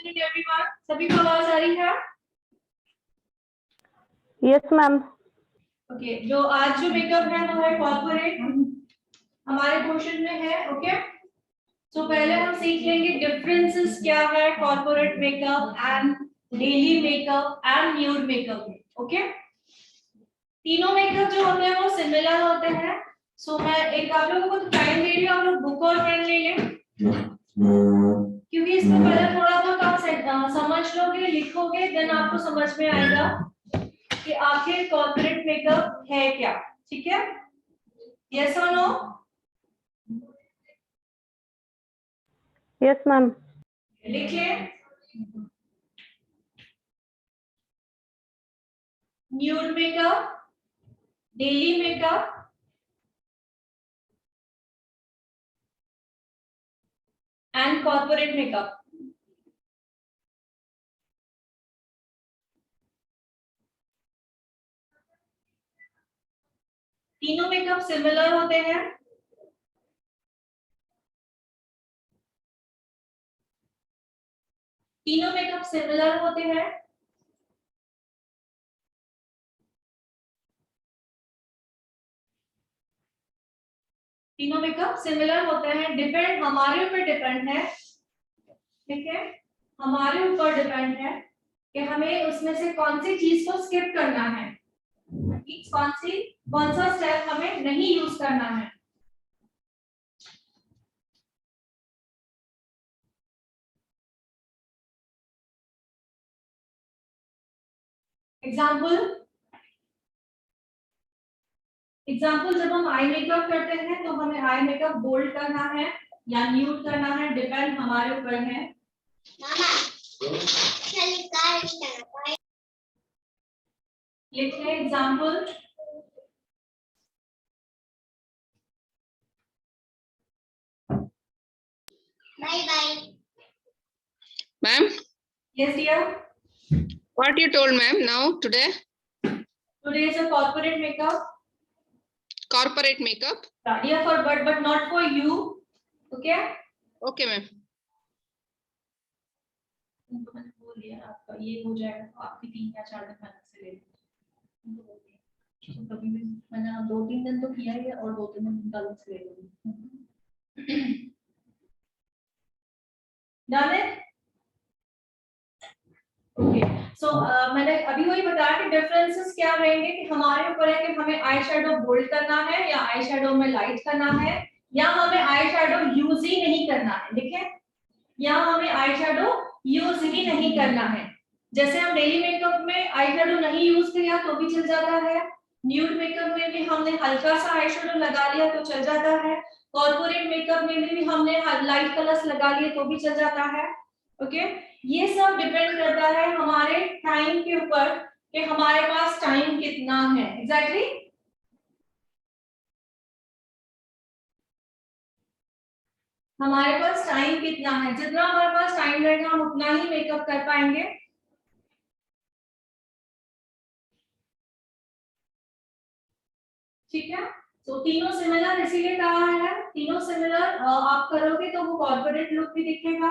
afternoon everyone. सभी को आवाज आ रही है? Yes ma'am. ओके, जो आज जो मेकअप है वो है कॉर्पोरेट, हमारे क्वेश्चन में है। ओके, तो पहले हम सीख लेंगे डिफरेंसेस क्या है corporate makeup and daily makeup and nude makeup. Okay, तीनों मेकअप जो होते हैं वो सिमिलर होते हैं। सो मैं एक आप लोगों को तो टाइम दे रही हूँ, आप लोग बुक और पेन ले लें, क्योंकि इसमें पहले थोड़ा बहुत आप समझ लोगे, लिखोगे, देन आपको समझ में आएगा कि आखिर कॉर्पोरेट मेकअप है क्या। ठीक है, यस और नो? Yes ma'am. लिख लें। Nude makeup, daily makeup and corporate makeup. तीनों मेकअप सिमिलर होते हैं। तीनों मेकअप सिमिलर होते हैं। तीनों मेकअप सिमिलर होते हैं। डिपेंड हमारे ऊपर डिपेंड है, ठीक है, हमारे ऊपर डिपेंड है कि हमें उसमें से कौन सी चीज को स्किप करना है, कौन सा स्टेप हमें नहीं यूज करना है। एग्जाम्पल जब हम आई मेकअप करते हैं तो हमें आई मेकअप बोल्ड करना है या न्यूड करना है, डिपेंड हमारे ऊपर है। लिख लें example. Bye bye. Ma'am, Yes dear. what you told ma'am now today? Today is a corporate makeup. Corporate makeup? Yeah, for but not for you. Okay? Okay ma'am. उनको मैंने बोल दिया आपका ये हो जाएगा तो आपकी 3 या 4 दिन मेहनत से ले लेंगे। तो कभी भी मैंने 2-3 दिन तो किया ही है और 2-3 दिन निकालने से ले लूंगी। Done it? ओके, सो मैंने अभी वही बताया कि डिफरेंसेस क्या रहेंगे कि हमारे ऊपर है कि हमें आई शेडो बोल्ड करना है या आई शेडो में लाइट करना है, या हमें आई शेडो यूज ही नहीं करना है। देखिए, या हमें आई शेडो यूज ही नहीं करना है। जैसे हम डेली मेकअप में आई शेडो नहीं यूज किया तो भी चल जाता है, न्यूड मेकअप में भी हमने हल्का सा आई शेडो लगा लिया तो चल जाता है, कॉर्पोरेट मेकअप में भी हमने लाइट कलर्स लगा लिए तो भी चल जाता है। ओके, ये सब डिपेंड करता है हमारे टाइम के ऊपर कि हमारे पास टाइम कितना है। एग्जैक्टली हमारे पास टाइम कितना है, जितना हमारे पास टाइम रहेगा हम उतना ही मेकअप कर पाएंगे। ठीक है, तो तीनों सिमिलर इसीलिए कहा है, तीनों सिमिलर आप करोगे तो वो कॉर्पोरेट लुक भी दिखेगा,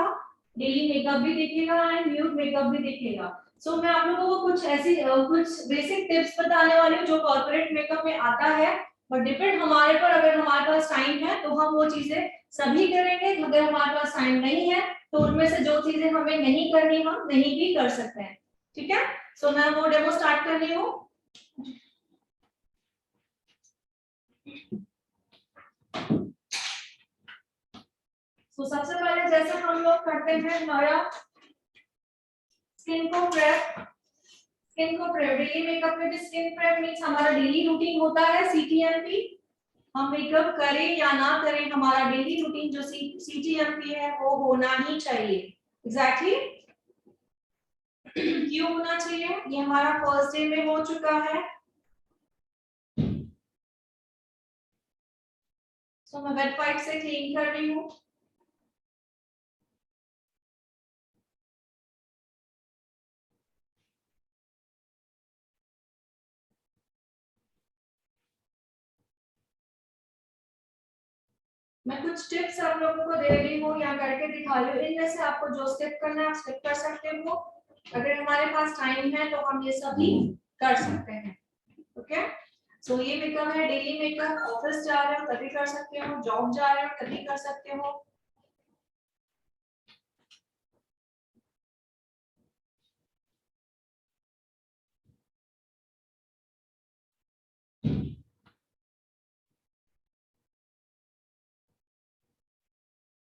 डेली मेकअप भी दिखेगा एंड न्यूड मेकअप भी दिखेगा। सो मैं आप लोगों को कुछ ऐसी कुछ बेसिक टिप्स बताने वाली हूँ जो कॉर्पोरेट मेकअप में आता है, बट डिपेंड हमारे पर, अगर हमारे पास टाइम है तो हम वो चीजें सभी करेंगे, अगर हमारे पास टाइम नहीं है तो उनमें से जो चीजें हमें नहीं करनी हम नहीं भी कर सकते हैं। ठीक है, सो मैं वो डेमो स्टार्ट कर रही हूँ। तो सबसे पहले जैसे हम लोग करते हैं हमारा स्किन को प्रेप, डेली मेकअप में भी स्किन प्रेप मींस हमारा डेली रूटीन होता है सीटीएमपी। हम मेकअप करें या ना करें, हमारा डेली रूटीन जो सीटीएमपी है वो होना ही चाहिए। एग्जैक्टली क्यों होना चाहिए? ये हमारा फर्स्ट डे में हो चुका है, सो मैं वेट वाइप से क्लीन कर रही हूँ। मैं कुछ टिप्स आप लोगों को दे रही हूँ या करके दिखा रही हूँ, इनमें से आपको जो स्किप करना है आप स्किप कर सकते हो। अगर हमारे पास टाइम है तो हम ये सभी कर सकते हैं। ओके, सो ये मेकअप है डेली मेकअप, ऑफिस जा रहे हो तभी कर सकते हो, जॉब जा रहे हो तभी कर सकते हो।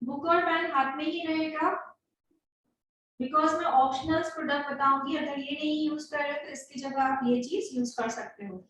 बुक और पेन हाथ में ही रहेगा, बिकॉज मैं ऑप्शनल प्रोडक्ट बताऊंगी। अगर ये नहीं यूज कर रहे तो इसकी जगह आप ये चीज यूज कर सकते हो।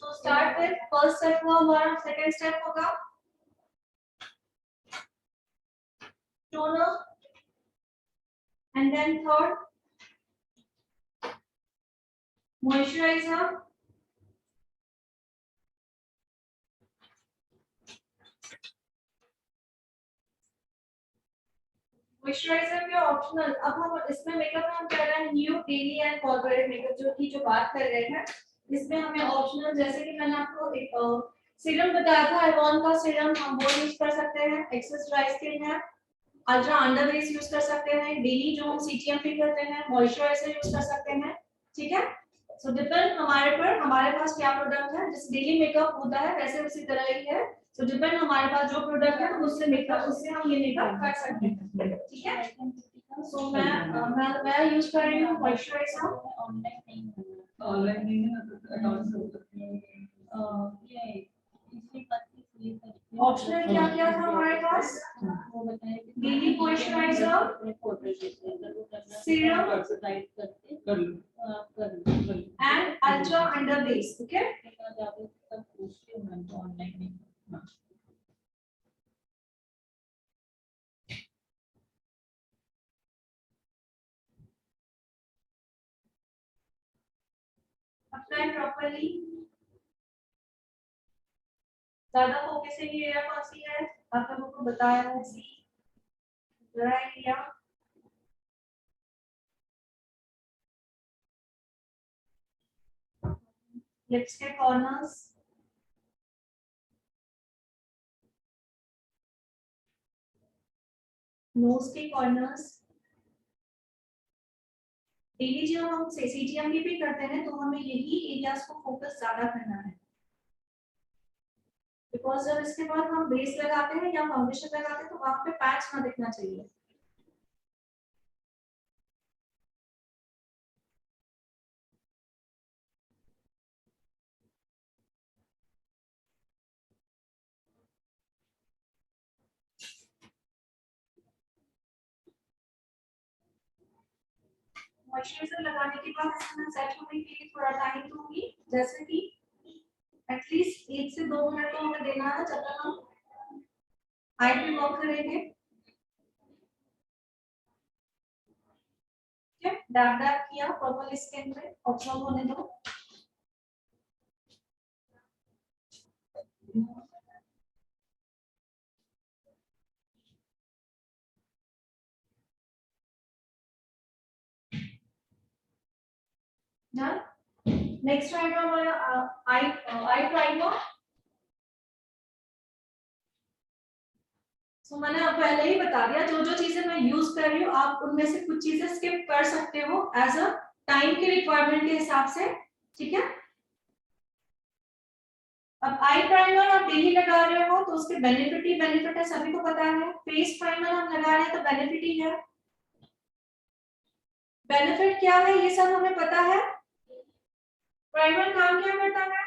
So start with first step हुआ हमारा, second step होगा toner, and then third moisturizer, moisturiser भी ऑप्शनल। अब हम इसमें मेकअप में हम कर रहे हैं new daily and corporate makeup जो बात कर रहे हैं, इसमें हमें ऑप्शनल जैसे कि मैंने आपको एक सीरम बताया था एवॉन का सीरम, हम वो यूज कर सकते हैं। एक्सेस ड्राई स्किन है, अल्ट्रा अंडर बेस यूज कर सकते हैं। डेली जो हम सीटीएम पे करते हैं मॉइस्चराइजर यूज कर सकते हैं। ठीक है, सो डिपेंड हमारे पर, हमारे पास क्या प्रोडक्ट है। जैसे डेली मेकअप होता है वैसे उसी तरह ही है। सो डिपेंड हमारे पास जो प्रोडक्ट है हम उससे मेकअप, उससे हम ये मेकअप कर सकते हैं। ठीक है, सो मैं यूज कर रही हूँ मॉइस्चराइजर। ऑनलाइन नहीं है ना, अकाउंट से होता है। ऑप्शनल क्या क्या था हमारे पास? डेली मॉइस्चराइजर, सीरम कर लो। And ultra under base. Okay, apply properly. ज्यादा फोकसिंग एरिया कौन सी है आप लोगों को बताया है? सी जरा एरिया, लिप्स के कॉर्नर्स, नोज के कॉर्नर्स। डेली जो हम सीटीएम भी करते हैं तो हमें यही एरियाज को फोकस ज्यादा करना है, बिकॉज जब इसके बाद हम बेस लगाते हैं या फाउंडेशन लगाते हैं तो वहां पे पैच ना दिखना चाहिए। मॉइस्चराइजर लगाने के बाद इसमें सेट होने के लिए थोड़ा टाइम दूंगी, जैसे कि एटलीस्ट 1 से 2 मिनट तो हमें देना है जब तक हम आई पे वर्क करेंगे। ठीक है, डैब डैब किया प्रॉपर स्किन पे, ऑब्जर्व होने दो। नेक्स्ट आएगा हमारा आई प्राइमर। सो मैंने पहले ही बता दिया जो जो चीजें मैं यूज कर रही हूँ आप उनमें से कुछ चीजें स्किप कर सकते हो एज अ टाइम की रिक्वायरमेंट के हिसाब से। ठीक है, अब आई प्राइमर आप डेली लगा रहे हो तो उसके बेनिफिट ही बेनिफिट है, सभी को पता है। फेस प्राइमर हम लगा रहे हैं तो बेनिफिट ही है। बेनिफिट क्या है ये सब हमें पता है। प्राइमर काम क्या करता है?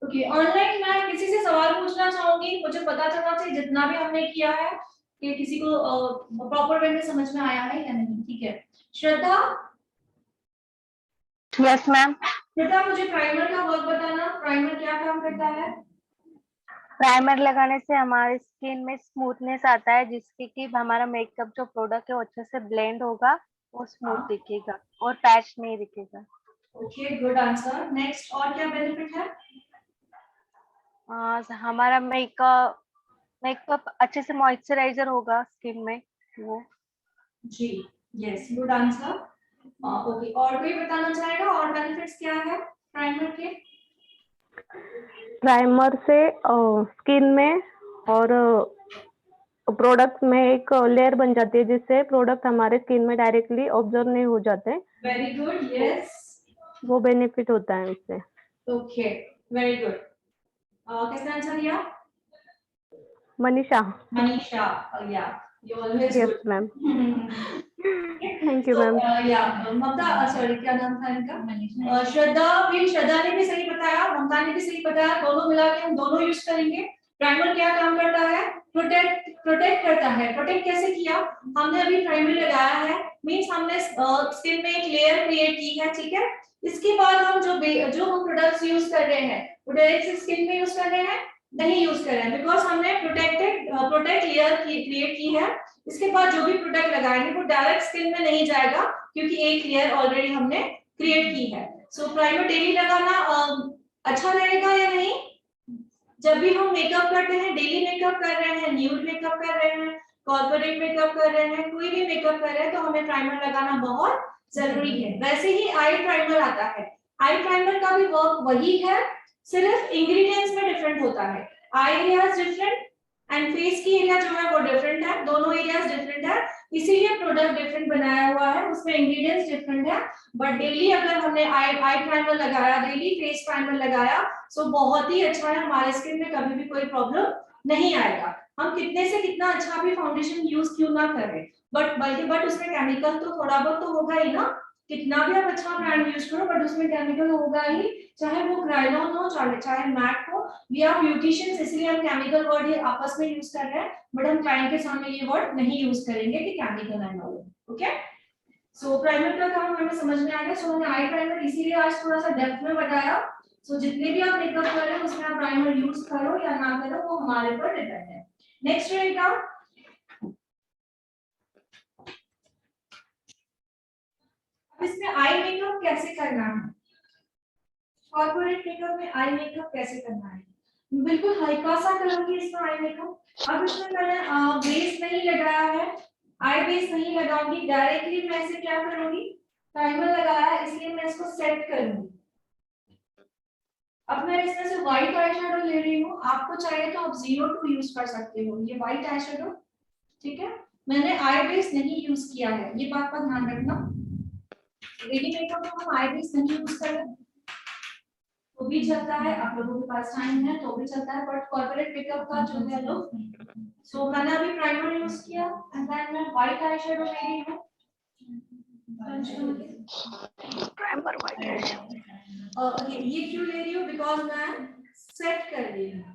ओके, ऑनलाइन मैं किसी से सवाल पूछना चाहूंगी, मुझे पता चलना चाहिए जितना भी हमने किया है कि किसी को प्रॉपर वे में समझ में आया है या नहीं। ठीक है, श्रद्धा। Yes ma'am. श्रद्धा, मुझे प्राइमर का वर्क बताना, प्राइमर क्या काम करता है? प्राइमर लगाने से हमारी स्किन में स्मूथनेस आता है, जिससे कि हमारा मेकअप जो प्रोडक्ट है वो अच्छे से ब्लेंड होगा, वो स्मूथ हाँ। दिखेगा और पैच नहीं दिखेगा। Okay, good answer. नेक्स्ट, और क्या बेनिफिट है? हमारा मेकअप मेकअप अच्छे से मॉइस्चराइजर होगा स्किन में वो। जी, यस, गुड आंसर। ओके, और कोई बताना चाहेगा और बेनिफिट्स क्या है प्राइमर के? प्राइमर से स्किन में और प्रोडक्ट में एक लेयर बन जाती है, जिससे प्रोडक्ट हमारे स्किन में डायरेक्टली ऑब्जर्व नहीं हो जाते। Very good, yes. वो बेनिफिट होता है उससे। Okay, very good. किसने आंसर दिया? मनीषा। मनीषा। या, you always yes good. Ma'am. Thank you ma'am. या ममता, सॉरी क्या नाम था इनका? श्रद्धा भी, श्रद्धा ने भी सही बताया, ममता ने भी सही बताया, दोनों मिला के हम दोनों यूज करेंगे। प्राइमर क्या काम करता है? प्रोटेक्ट करता है। प्रोटेक्ट कैसे किया? हमने अभी प्राइमर लगाया है, मींस हमने स्किन में एक लेयर क्रिएट की है, ठीक है। इसके बाद हम जो हम प्रोडक्ट्स यूज कर रहे हैं वो डायरेक्ट स्किन में यूज कर रहे हैं? नहीं यूज कर रहे हैं, बिकॉज हमने प्रोटेक्ट लेयर क्रिएट की है। इसके बाद जो भी प्रोडक्ट लगाएंगे वो डायरेक्ट स्किन में नहीं जाएगा, क्योंकि एक लेयर ऑलरेडी हमने क्रिएट की है। सो प्राइमर डेली लगाना अच्छा रहेगा या नहीं? जब भी हम मेकअप करते हैं, डेली मेकअप कर रहे हैं, न्यूड मेकअप कर रहे हैं, कॉर्पोरेट मेकअप कर रहे हैं, कोई भी मेकअप कर रहे हैं, तो हमें प्राइमर लगाना बहुत जरूरी है। वैसे ही आई प्राइमर आता है, आई प्राइमर का भी वर्क वही है, सिर्फ इंग्रेडिएंट्स में डिफरेंट होता है। आई एरियाज डिफरेंट एंड फेस की एरिया जो है वो डिफरेंट है, दोनों एरियाज डिफरेंट है, इसीलिए प्रोडक्ट डिफरेंट बनाया हुआ है, उसमें इंग्रेडिएंट्स डिफरेंट है। बट डेली अगर हमने आई प्राइमर लगाया, डेली फेस प्राइमर लगाया, सो बहुत ही अच्छा है, हमारे स्किन में कभी भी कोई प्रॉब्लम नहीं आएगा। हम कितने से कितना अच्छा भी फाउंडेशन यूज क्यों ना करें, बट उसमें केमिकल तो थोड़ा बहुत तो होगा ही ना। कितना भी आप अच्छा ब्रांड यूज करो, बट उसमें केमिकल होगा ही, चाहे वो क्रायोन हो, चाहे मैट हो। वी आर ब्यूटिशियंस, इसलिए हम केमिकल वर्ड ये आपस में यूज कर रहे हैं, बट हम क्लाइंट के सामने ये वर्ड नहीं यूज करेंगे कि chemical and all. Okay, so primer का काम हमें समझ में आ गया। सो हमने आई प्राइमर इसीलिए आज थोड़ा सा डेप्थ में बताया। सो जितने भी आप मेकअप कर रहे हो उसमें आप प्राइमर यूज करो या ना करो वो हमारे पर डिपेंड है। नेक्स्ट रहेगा, अब इसमें आई मेकअप कैसे करना है, कॉर्पोरेट मेकअप में आई मेकअप कैसे करना है। बिल्कुल हल्का सा करूंगी इसमें आई मेकअप। अब इसमें मैंने बेस नहीं लगाया है, आई बेस नहीं लगाऊंगी, डायरेक्टली मैं इसे क्या करूंगी, प्राइमर लगाया है इसलिए मैं इसको सेट करूंगी। अब मैं इसमें से व्हाइट आई शेडो ले रही हूँ, आपको चाहिए तो आप 02 यूज कर सकते हो, ये व्हाइट आई शेडो, ठीक है। मैंने आई बेस नहीं यूज किया है, ये बात का ध्यान रखना। रेडी मेकअप में हम आई बेस नहीं यूज कर रहे तो भी चलता है, आप लोगों के पास टाइम है तो भी चलता है, बट कॉर्पोरेट मेकअप का जो है लो। सो मैंने अभी प्राइमर यूज किया एंड देन मैं व्हाइट आई शेडो ले रही हूँ, प्राइमर व्हाइट। ये क्यों ले रही हूँ, बिकॉज मैं सेट कर रही हूँ।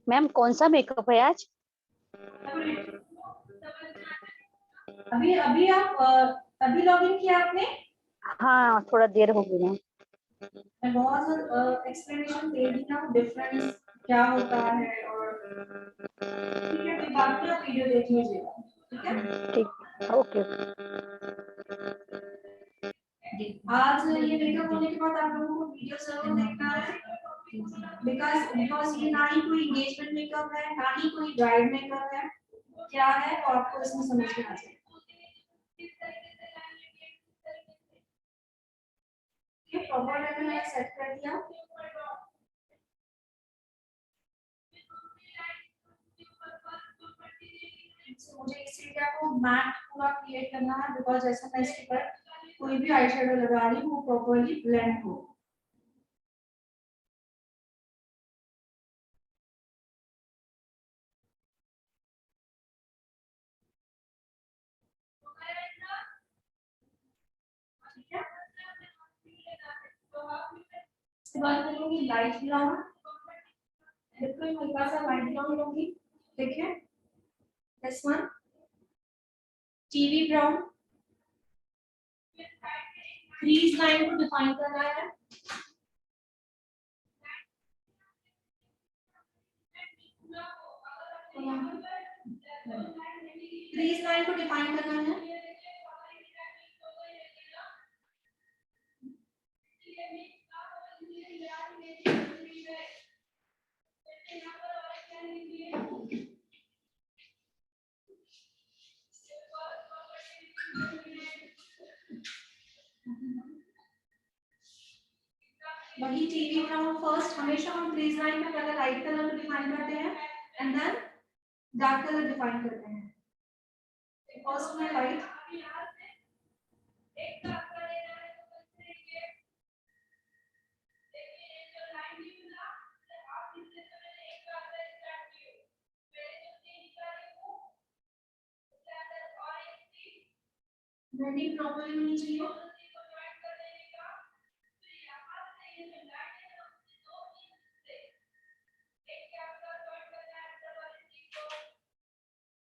मैम कौन सा मेकअप है आज? अभी अभी आप अभी लॉगिन किया आपने? हाँ थोड़ा देर हो गई मैम। मैं बहुत एक्सप्लेनेशन दे दी ना, डिफरेंस क्या होता है, और ठीक है फिर बाद में आप वीडियो देख लीजिएगा, ठीक है। ठीक, ओके। आज ये मेकअप होने के बाद आप लोगों को वीडियो जरूर देखना है, बिकॉज ये ना ही कोई एंगेजमेंट मेकअप है ना ही कोई ब्राइड मेकअप है, क्या है तो आपको इसमें समझ में आ जाएगा। ये प्रॉपर मैंने सेट कर दिया। तो मुझे इस एरिया को मैट पूरा क्रिएट करना है, बिकॉज जैसे मैं इसके पर कोई भी आई शेडो लगा रही हूँ वो प्रॉपर्ली ब्लेंड हो। ठीक है, इसके बाद करूंगी लाइट ब्राउन, बिल्कुल हल्का सा लाइट ब्राउन लूंगी। देखिए this one TV brown, crease line को डिफाइन करना है। क्रीज लाइन को डिफाइन करना है। वही टीवी ब्राउन फर्स्ट, हमेशा हम क्रीज लाइन में पहले लाइट कलर को डिफाइन करते हैं and then dark colour define करते हैं। फर्स्ट में लाइट, ब्लेंडिंग प्रॉपर्ली होनी चाहिए।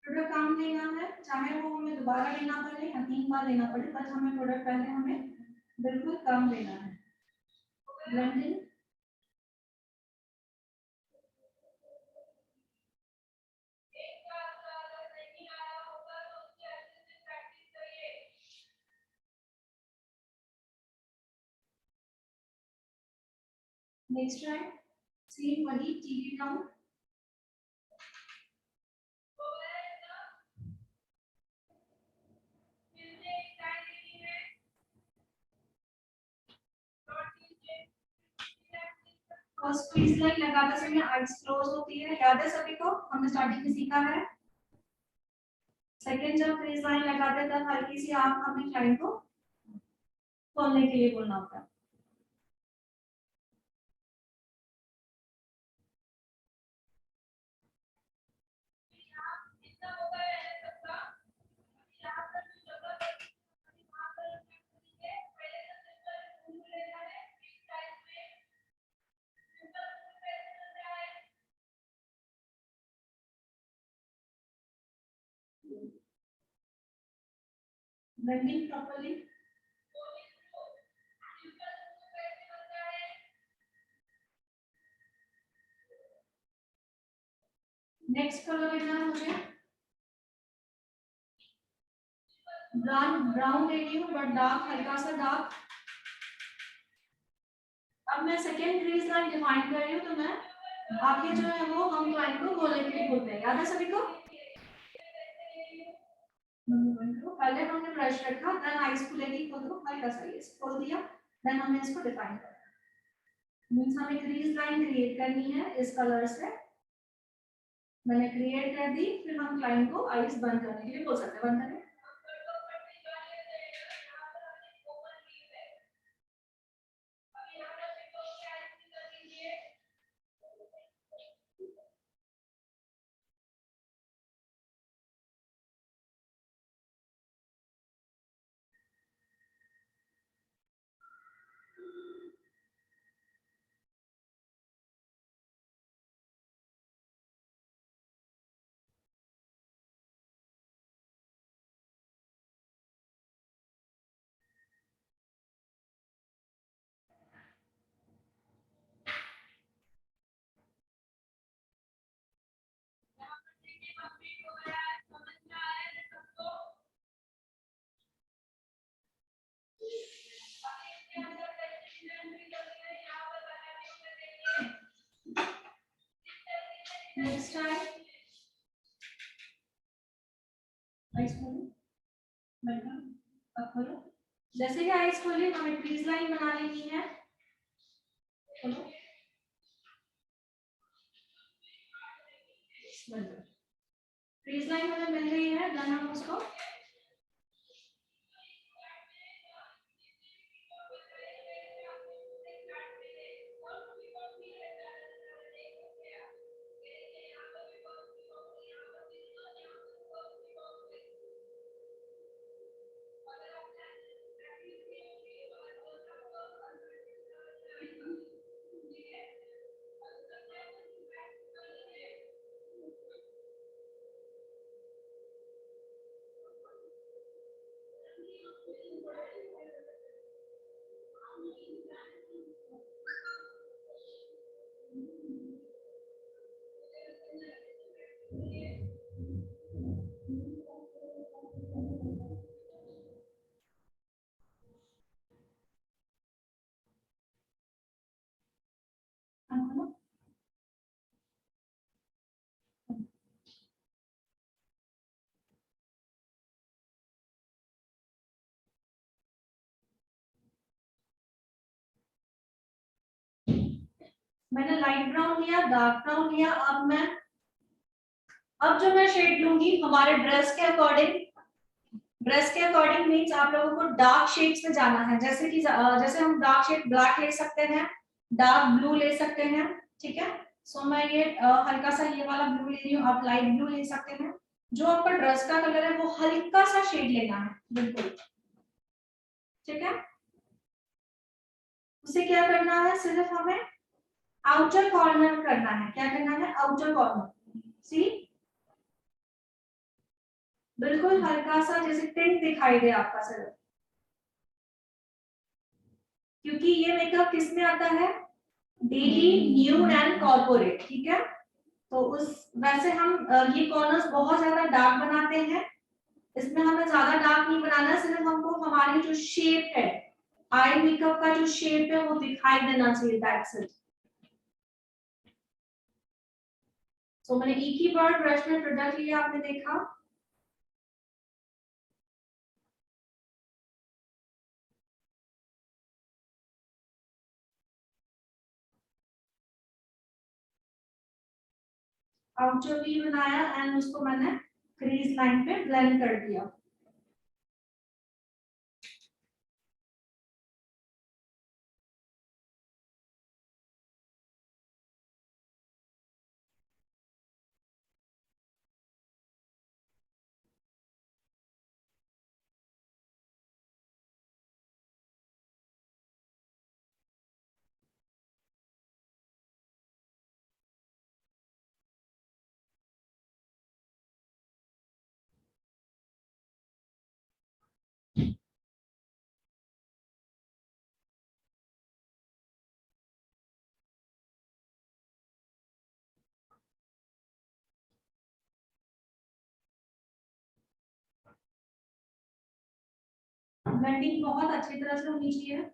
प्रोडक्ट काम लेना है, चाहे वो हमें दोबारा लेना पड़े या 3 बार लेना पड़े, बस हमें प्रोडक्ट पहले हमें बिल्कुल काम लेना है। ब्लेंडिंग, नेक्स्ट टाइम सेम वही TV brown, first crease line लगाते समय आईज क्लोज होती है, याद है सभी को, हमने स्टार्टिंग में सीखा है। सेकंड जब क्रीज लाइन लगाते हैं तब हल्की सी आंख हमें क्लाइंट को खोलने के लिए बोलना होता है। Blending properly. नेक्स्ट कलर लेना है मुझे, ब्राउन ले रही हूँ बट डार्क, हल्का सा डार्क। अब मैं सेकेंड क्रीज लाइन डिफाइन कर रही हूँ, तो मैं आगे जो है वो हम लाइन को गोले के लिए बोलते हैं, याद है सभी को। पहले हमने ब्रश रखा, देन आईज खुलेगी, खोल दो, हल्का सा ये खोल दिया, देन हमने इसको डिफाइन करना। मींस हमें क्रीज लाइन क्रिएट करनी है इस कलर से, मैंने क्रिएट कर दी, फिर हम लाइन को आईज बंद करने के लिए बोल सकते हैं, बंद करें। नेक्स्ट टाइम आईज खोलो, बैठो, अब खोलो। जैसे ही आईज खोले हमें क्रीज लाइन बना लेनी है, खोलो, क्रीज क्रीज लाइन हमें मिल गई है, देन हम उसको मैंने लाइट ब्राउन लिया, डार्क ब्राउन लिया। अब जो मैं शेड लूंगी हमारे ड्रेस के अकॉर्डिंग मीन्स आप लोगों को डार्क शेड्स में जाना है। जैसे हम डार्क शेड ब्लैक ले सकते हैं, डार्क ब्लू ले सकते हैं, ठीक है। सो मैं ये हल्का सा ये वाला ब्लू ले रही हूँ, आप लाइट ब्लू ले सकते हैं। जो आपका ड्रेस का कलर है वो हल्का सा शेड लेना है, बिल्कुल, ठीक है। उसे क्या करना है, सिर्फ हमें आउटर कॉर्नर करना है। क्या करना है, आउटर कॉर्नर। सी, बिल्कुल हल्का सा जैसे टिंट दिखाई दे आपका सिर्फ, क्योंकि ये मेकअप किस में आता है, डेली, न्यूड एंड कॉर्पोरेट, ठीक है। तो उस वैसे हम ये कॉर्नर्स बहुत ज्यादा डार्क बनाते हैं, इसमें हमें ज्यादा डार्क नहीं बनाना, सिर्फ हमको हमारी जो शेप है, आई मेकअप का जो शेप है वो दिखाई देना चाहिए, दैट्स इट। सो मैंने एक ही बार ब्रश में प्रोडक्ट लिया, आपने देखा। आउटर भी बनाया एंड उसको मैंने क्रीज लाइन पे ब्लेंड कर दिया। ब्लेंडिंग बहुत अच्छी तरह से होनी चाहिए।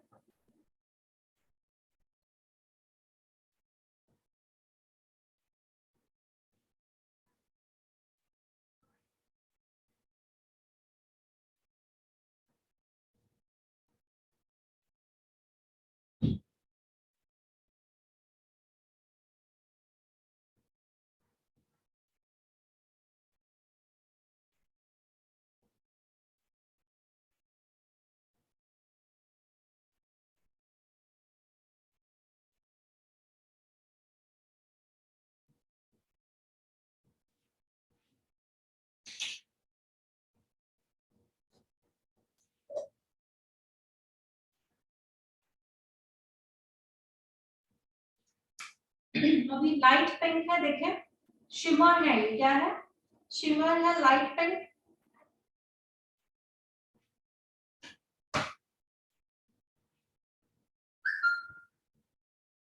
अभी लाइट पिंक है, देखें, शिमर है, ये क्या है, शिमर है, लाइट पिंक।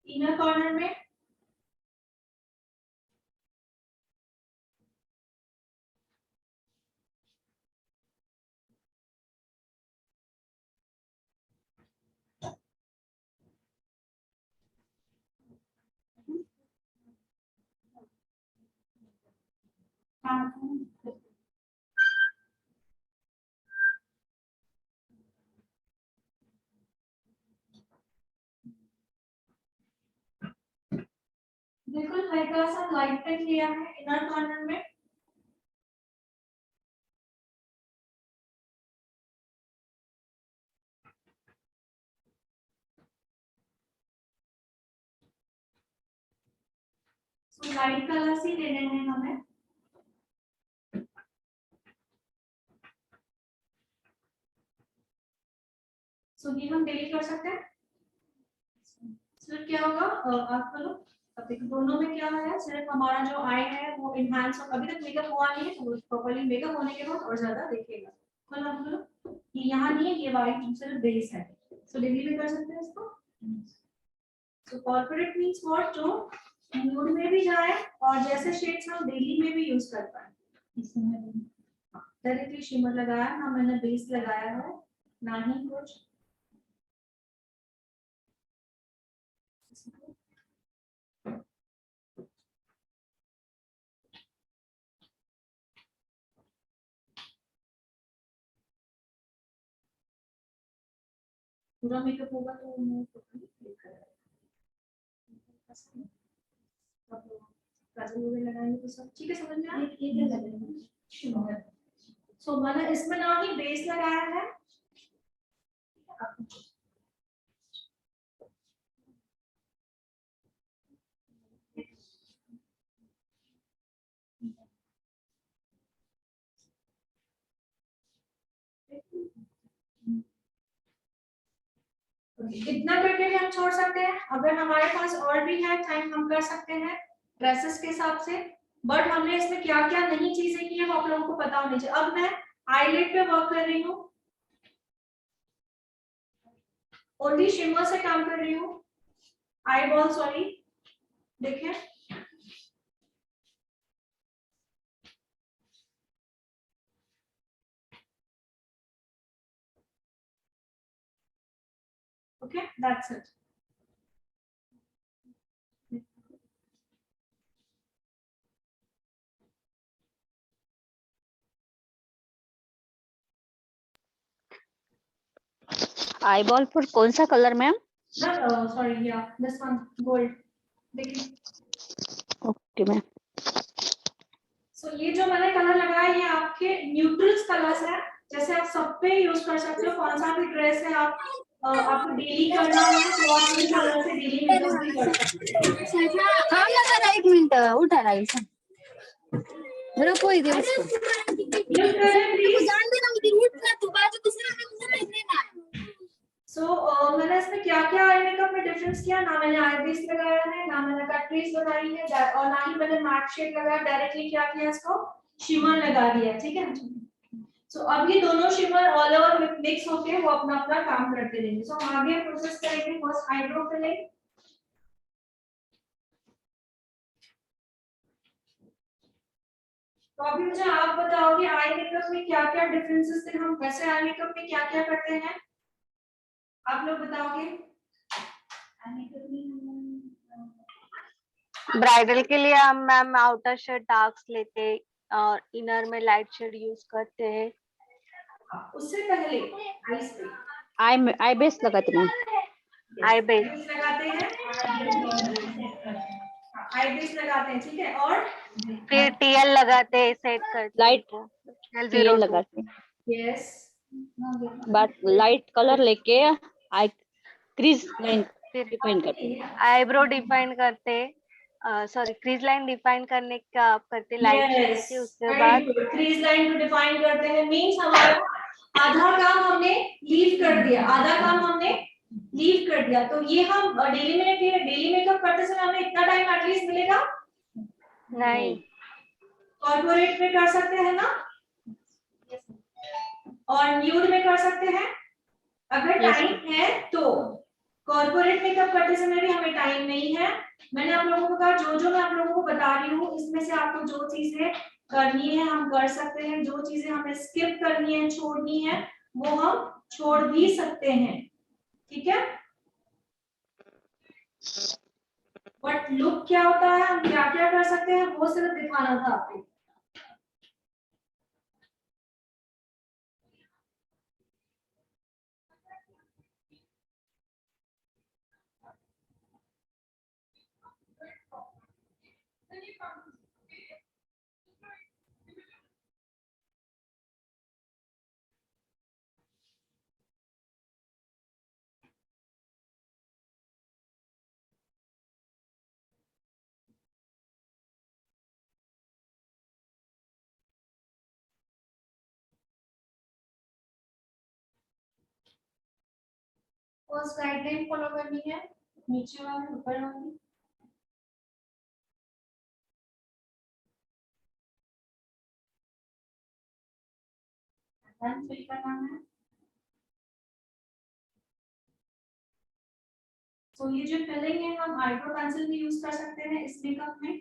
इनर कॉर्नर में बिल्कुल, हल्का सा लाइट पिंक लिया है इनर कॉर्नर में। So लाइट कलर्स ही लेने हैं हमें। सो ये हम डेली कर सकते हैं। सिर्फ क्या होगा, आप बोलो, अब देखो दोनों में क्या है, सिर्फ हमारा जो आई है वो इनहांस, अभी तक मेकअप हुआ नहीं है तो प्रॉपर्ली मेकअप होने के बाद और ज्यादा दिखेगा। बोलो आप बोलो, ये यहाँ नहीं है, ये वाइट सिर्फ बेस है। सो डेली में कर सकते हैं इसको। सो कॉर्पोरेट मींस व्हाट, जो न्यूड में भी जाए और जैसे शेड्स हम डेली में भी यूज कर पाए। डायरेक्टली शिमर लगाया ना, मैंने बेस लगाया है ना ही कुछ। पूरा मेकअप होगा तो मैं काजल वगैरह लगाएंगे तो सब ठीक है, समझ में आया। सो मैंने इसमें ना ही बेस लगाया है। इतना करके भी हम छोड़ सकते हैं, अगर हमारे पास और भी है टाइम हम कर सकते हैं ड्रेसेस के हिसाब से। बट हमने इसमें क्या क्या नई चीजें की है वो आप लोगों को पता होनी चाहिए। अब मैं आईलिड पे वर्क कर रही हूँ, ओनली शिमर से काम कर रही हूँ। आई बॉल सॉरी, देखिए okay, that's it. Eyeball पर कौन सा कलर मैम? सॉरी, या दिस वन गोल्ड, देखिए। Okay ma'am. सो ये जो मैंने कलर लगाया ये आपके न्यूट्रल्स कलर्स है, जैसे आप सब पे यूज कर सकते हो। कौन सा भी ड्रेस है आप आपको डेली करना है तो आप इन कलर से डेली मेकअप भी कर सकते हो। हाँ लगा, एक मिनट उठा रहा है मेरा कोई दे उसको म्यूट कर ले प्लीज। जान देना, मुझे उठना तू बाजू दूसरे में मुंह में देना। सो मैंने इसमें क्या क्या आई मेकअप में डिफरेंस किया, ना मैंने आई बेस लगाया है, ना मैंने कट क्रीज लगाई है, और ना ही मैंने मैट शेड लगाया। डायरेक्टली क्या किया, इसको शिमर लगा दिया, ठीक है। सो अब ये दोनों शिमर ऑल ओवर मिक्स होके वो अपना अपना काम करते रहेंगे। सो हम आगे प्रोसेस करेंगे। First eyebrow filling. तो अभी मुझे आप बताओगे आई मेकअप में क्या क्या डिफरेंसेस थे, हम वैसे आई मेकअप में क्या क्या करते हैं, आप लोग बताओगे। आई मेकअप में ब्राइडल के लिए हम मैम आउटर शेड डार्क्स लेते हैं और इनर में लाइट शेड यूज करते हैं। उससे पहले आईज पे आई बेस लगाते मैम। आई बेस लगाते हैं, आई बेस लगाते हैं, ठीक है। और फिर टीएल लगाते हैं, सेट करते लाइट हैं टीएल L02। लगाते यस, बट लाइट कलर लेके आई क्रीज लाइन डिफाइन करते हैं। आईब्रो डिफाइन करते, सॉरी क्रीज लाइन डिफाइन करने का आप करते लाइट शेड यस, से, उसके बाद क्रीज लाइन को डिफाइन करते हैं। मींस हमारा आधा काम हमने लीव कर दिया, आधा काम हमने लीव कर दिया। तो ये हम डेली मेकअप करते समय हमें इतना टाइम एटलीस्ट मिलेगा नहीं। कॉर्पोरेट में कर सकते हैं ना, और न्यूड में कर सकते हैं अगर Yes, टाइम है तो। कॉर्पोरेट मेकअप करते समय भी हमें टाइम नहीं है। मैंने आप लोगों को कहा जो जो मैं आप लोगों को बता रही हूँ इसमें से आपको जो चीजें करनी है हम कर सकते हैं, जो चीजें हमें स्किप करनी है, छोड़नी है, वो हम छोड़ भी सकते हैं, ठीक है। बट लुक क्या होता है, हम क्या क्या कर सकते हैं, वो सिर्फ दिखाना था आपको। फर्स्ट गाइडलाइन फॉलो करनी है, नीचे वाली ऊपर वाली। फिल करना है। तो ये जो फिलिंग है हम आईब्रो पेंसिल भी यूज कर सकते हैं इस मेकअप में।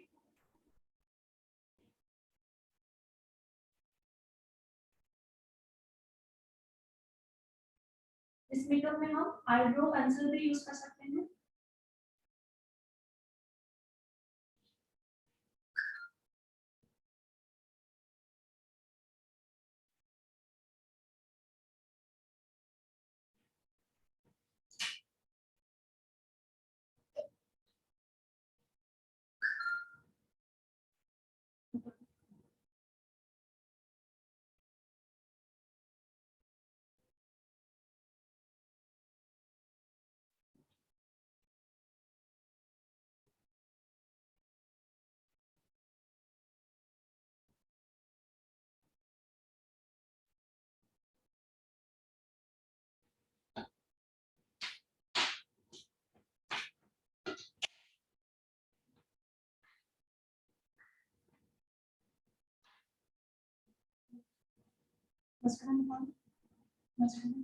इस मेकअप में हम आईब्रो पेंसिल भी यूज कर सकते हैं। मस्कारा निकालो, मस्कारा।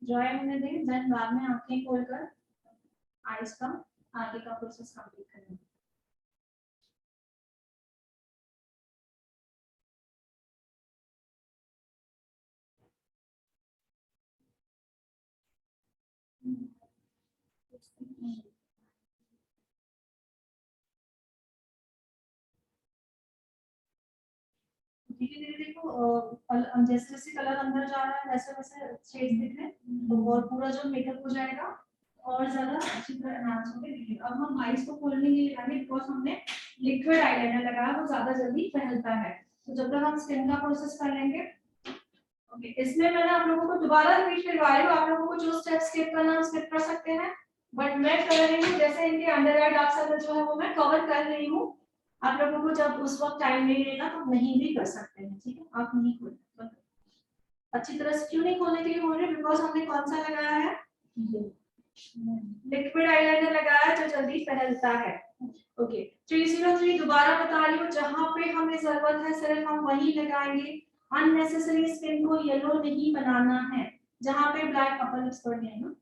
ड्राई होने दें, देन बाद में आंखें खोलकर आईज का आगे का प्रोसेस कंप्लीट करेंगे। धीरे धीरे देखो जैसे जैसे कलर अंदर जा रहा है वैसे वैसे शेड्स दिख रहे हैं, तो और पूरा जो मेकअप हो जाएगा और ज्यादा अच्छी तरह एनहांस होकर दिखेगा। अब हम आईज को खोलने के लिए लगाएंगे, बिकॉज हमने लिक्विड आईलाइनर लगाया वो ज्यादा जल्दी फैलता है। तो जब तक हम स्किन का प्रोसेस कर लेंगे। ओके, इसमें मैंने आप लोगों को दोबारा रिपीट करवा रही हूँ, आप लोगों को जो स्टेप स्किप करना है स्किप कर सकते हैं, बट मैं कर रही हूँ जैसे इनके अंडर आई डार्क सर्कल जो है वो मैं कवर कर रही हूँ। आप लोगों को जब उस वक्त टाइम नहीं रहेगा तो नहीं भी कर सकते हैं, ठीक है। आप नहीं खोल अच्छी तरह से, क्यों नहीं खोलने के लिए बोल रहे हैं, बिकॉज हमने कौन सा लगाया है, लिक्विड आईलाइनर लगाया है जो जल्दी फैलता है। ओके 303 दोबारा बता रही हूँ, जहां पे हमें जरूरत है सिर्फ हम वही लगाएंगे। अननेसेसरी स्किन को येलो नहीं बनाना है, जहां पे ब्लैक अपर लिप्स पर है ना,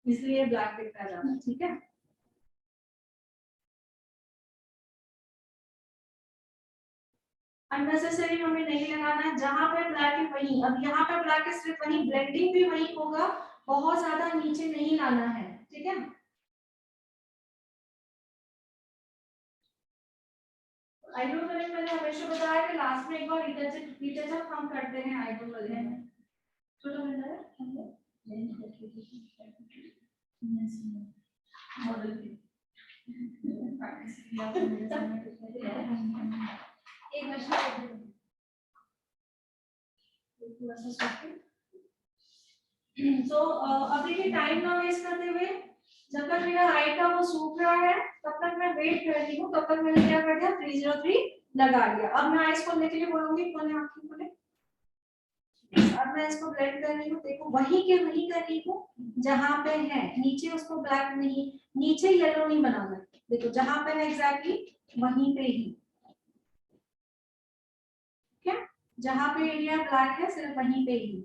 इसलिए ब्लैक दिखता जाता है, ठीक है। अननेसेसरी हमें नहीं लगाना है, जहां पे ब्लैक है वहीं। अब यहाँ पे ब्लैक है सिर्फ वहीं, ब्लेंडिंग भी वहीं होगा, बहुत ज्यादा नीचे नहीं लाना है, ठीक है। आईब्रो कलर मैंने हमेशा बताया कि लास्ट में एक बार रिपीट जब हम करते हैं आईब्रो कलर में। सो अब देखिए टाइम ना वेस्ट करते हुए जब तक मेरा राइट का वो सूख रहा है तब तक मैं वेट कर रही हूँ, तब तक मैंने क्या कर दिया 303 लगा दिया। अब मैं आइस खोलने के लिए बोलूंगी, खोले आंखें खोले। अब मैं इसको ब्लेंड कर रही हूँ, देखो वही के वही कर रही हूँ जहां पे है, नीचे उसको ब्लैक नहीं, नीचे येलो नहीं बनाना, देखो जहां पे है एग्जैक्टली वहीं पे ही, क्या जहां पे एरिया ब्लैक है सिर्फ वहीं पे ही।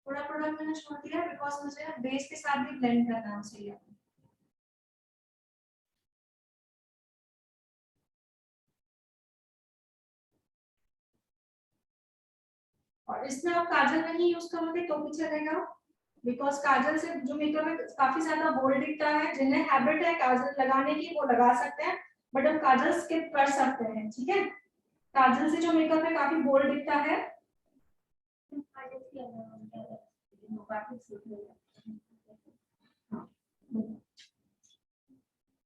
थोड़ा प्रोडक्ट मैंने छोड़ दिया बिकॉज मुझे बेस के साथ भी ब्लेंड करना है उसे ये। और इसमें आप काजल नहीं यूज करोगे तो भी चलेगा, बिकॉज काजल से जो मेकअप है काफी ज्यादा बोल्ड दिखता है, जिन्हें हैबिट है काजल लगाने की वो लगा सकते हैं, बट हम काजल स्किप कर सकते हैं, ठीक है। काजल से जो मेकअप है काफी बोल्ड दिखता है।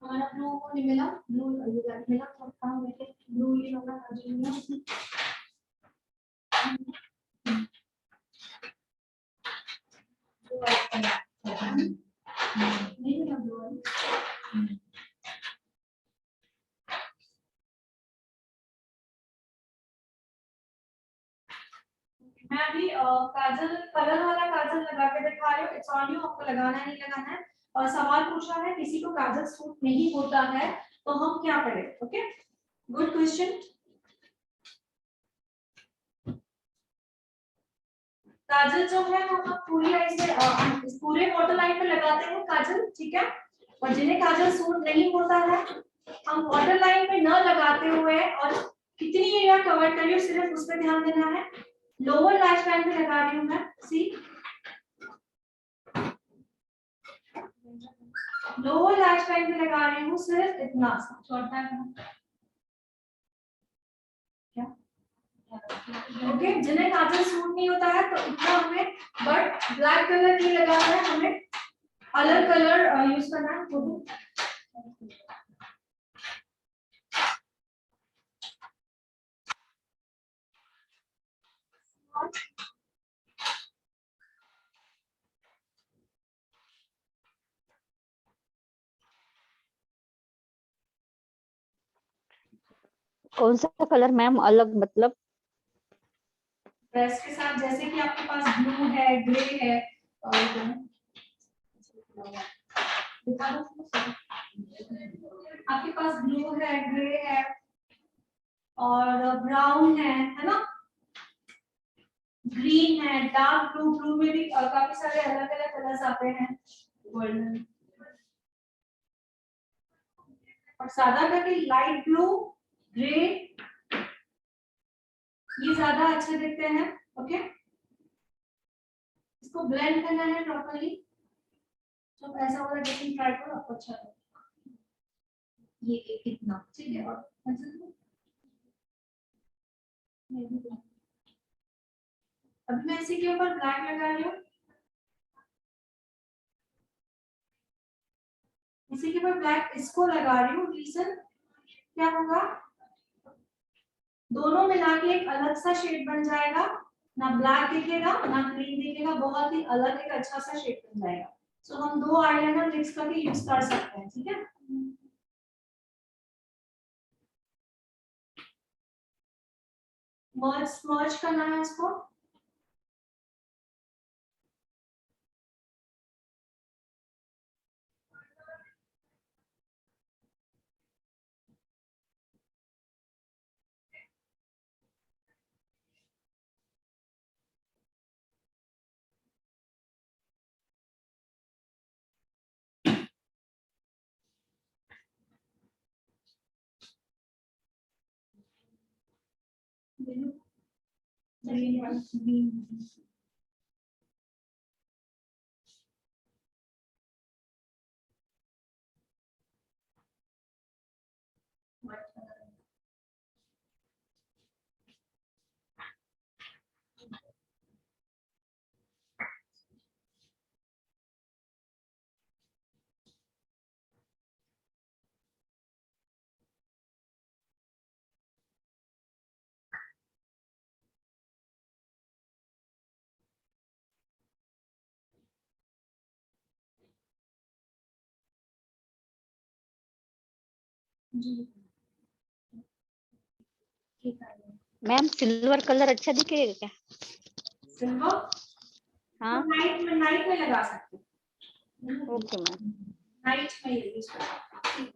हमारा ब्लू को नहीं मिला, ब्लू मिला तो कहाँ गए ब्लू, ये वाला काजल मिला। नहीं मिला ब्लू वाला। मैं अभी काजल कलर वाला काजल लगा के दिखा रही हूँ, इट्स ऑन यू, आपको लगाना है नहीं लगाना है। और सवाल पूछा है किसी को काजल सूट नहीं होता है तो हम क्या करें, ओके गुड क्वेश्चन। काजल जो है वो हम पूरी लाइन से पूरे वाटर लाइन पे लगाते हैं काजल, ठीक है। और जिन्हें काजल सूट नहीं होता है हम वाटर लाइन पे न लगाते हुए और कितनी एरिया कवर कर रही हूँ सिर्फ उस पर ध्यान देना है। लोअर लैश लाइन पे लगा रही हूँ मैं, सी लोअर लैश लाइन पे लगा रही हूँ सिर्फ इतना सा छोटा है क्या, ओके। जिन्हें काजल सूट नहीं होता है तो इतना हमें, बट ब्लैक कलर नहीं लगाना है, हमें अलग कलर यूज करना है। कौन सा कलर मैम अलग मतलब? ड्रेस के साथ जैसे कि आपके पास ब्लू है, ग्रे है, और दिखा दो, आपके पास ब्लू है, ग्रे है और ब्राउन है ना, ग्रीन है, डार्क ब्लू, ब्लू में भी काफी सारे अलग अलग कलर्स आते हैं, गोल्डन और सादा करके लाइट ब्लू, ग्रे, ये ज्यादा अच्छे दिखते हैं, ओके। इसको ब्लेंड करना है प्रॉपर्ली, तो ऐसा वाला ड्रेसिंग ट्राई करो, आपको अच्छा लगेगा। ये कितना ठीक है। और अभी मैं इसी के ऊपर ब्लैक लगा रही हूँ, इसी के ऊपर ब्लैक इसको लगा रही हूँ, रीजन क्या होगा, दोनों मिला के एक अलग सा शेड बन जाएगा, ना ब्लैक दिखेगा ना ग्रीन दिखेगा, बहुत ही अलग एक अच्छा सा शेड बन जाएगा। सो हम दो आईलाइनर मिक्स करके यूज कर सकते हैं, ठीक है। मर्ज करना है इसको, जी ठीक है मैम सिल्वर कलर अच्छा दिखेगा क्या? सिल्वर हाँ नाइट में लगा सकते हैं। Okay ma'am. नाइट में यूज कर सकते हैं।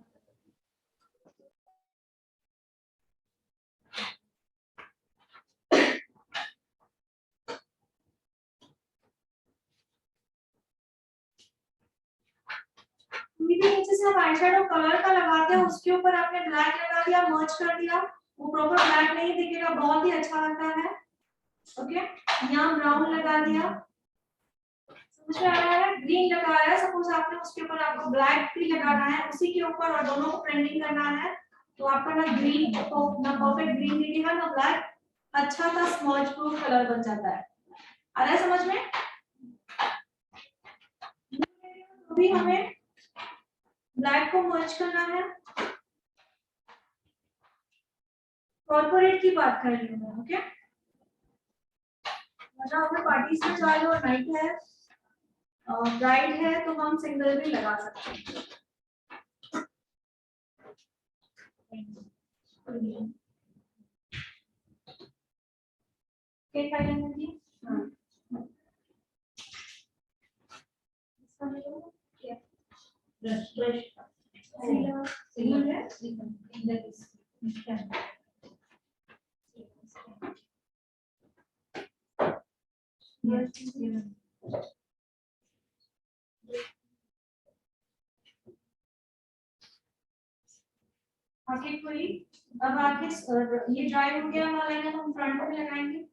कोई भी नीचे से आप आईशैडो कलर का लगाते हैं उसके ऊपर आपने ब्लैक लगा दिया मर्ज कर दिया वो प्रॉपर ब्लैक नहीं दिखेगा बहुत ही अच्छा लगता है ओके यहाँ ब्राउन लगा दिया समझ में आ रहा है ग्रीन लगाया सपोज आपने उसके ऊपर आपको ब्लैक भी लगाना है उसी के ऊपर और दोनों को प्रिंटिंग करना है तो आपका ना ग्रीन ना परफेक्ट ग्रीन दिखेगा ना ब्लैक अच्छा सा स्मॉच प्रूफ कलर बन जाता है आ रहा है समझ में अभी हमें ब्लैक को मर्ज करना है कॉर्पोरेट की बात कर रही हूँ मैं ओके मतलब हमें पार्टीज में जा रहे हो नाइट है ब्राइड है तो हम सिंगल भी लगा सकते हैं क्या फाइल है जी हां ब्रश सिंगल है आगे कोई अब आगे ये ड्राई हो गया हमारा है तो हम फ्रंट में लगाएंगे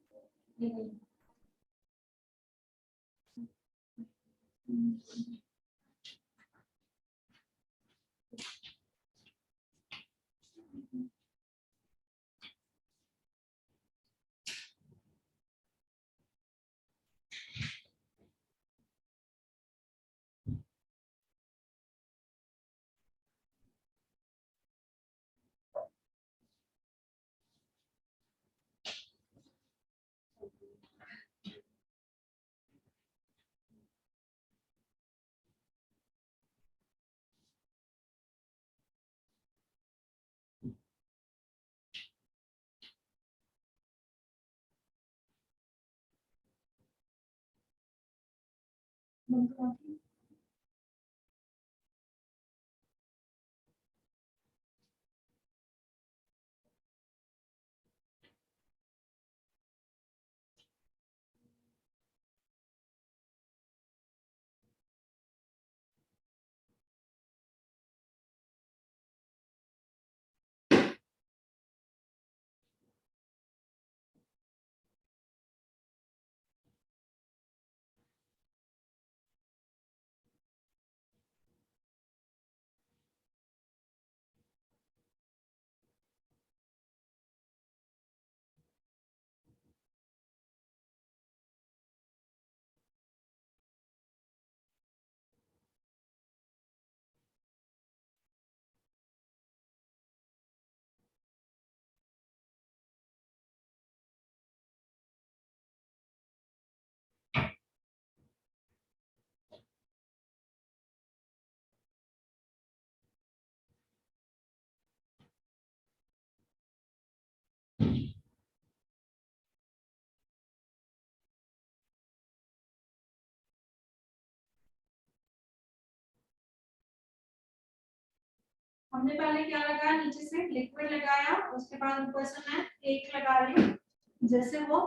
हमने पहले क्या लगाया नीचे से लिक्विड लगाया उसके बाद ऊपर से मैं केक लगा रही हूँ जैसे वो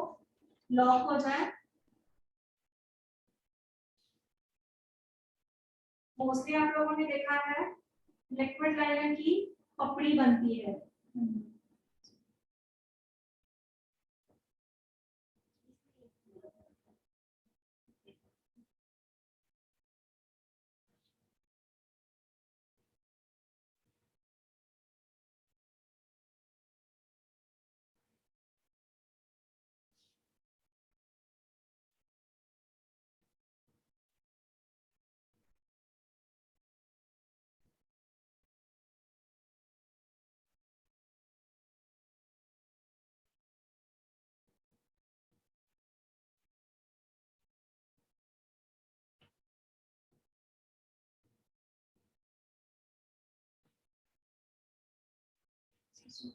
लॉक हो जाए मोस्टली आप लोगों ने देखा है लिक्विड लाइनर की पपड़ी बनती है जब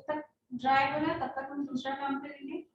तक ड्राई हो रहा है तब तक हम दूसरा काम करेंगे।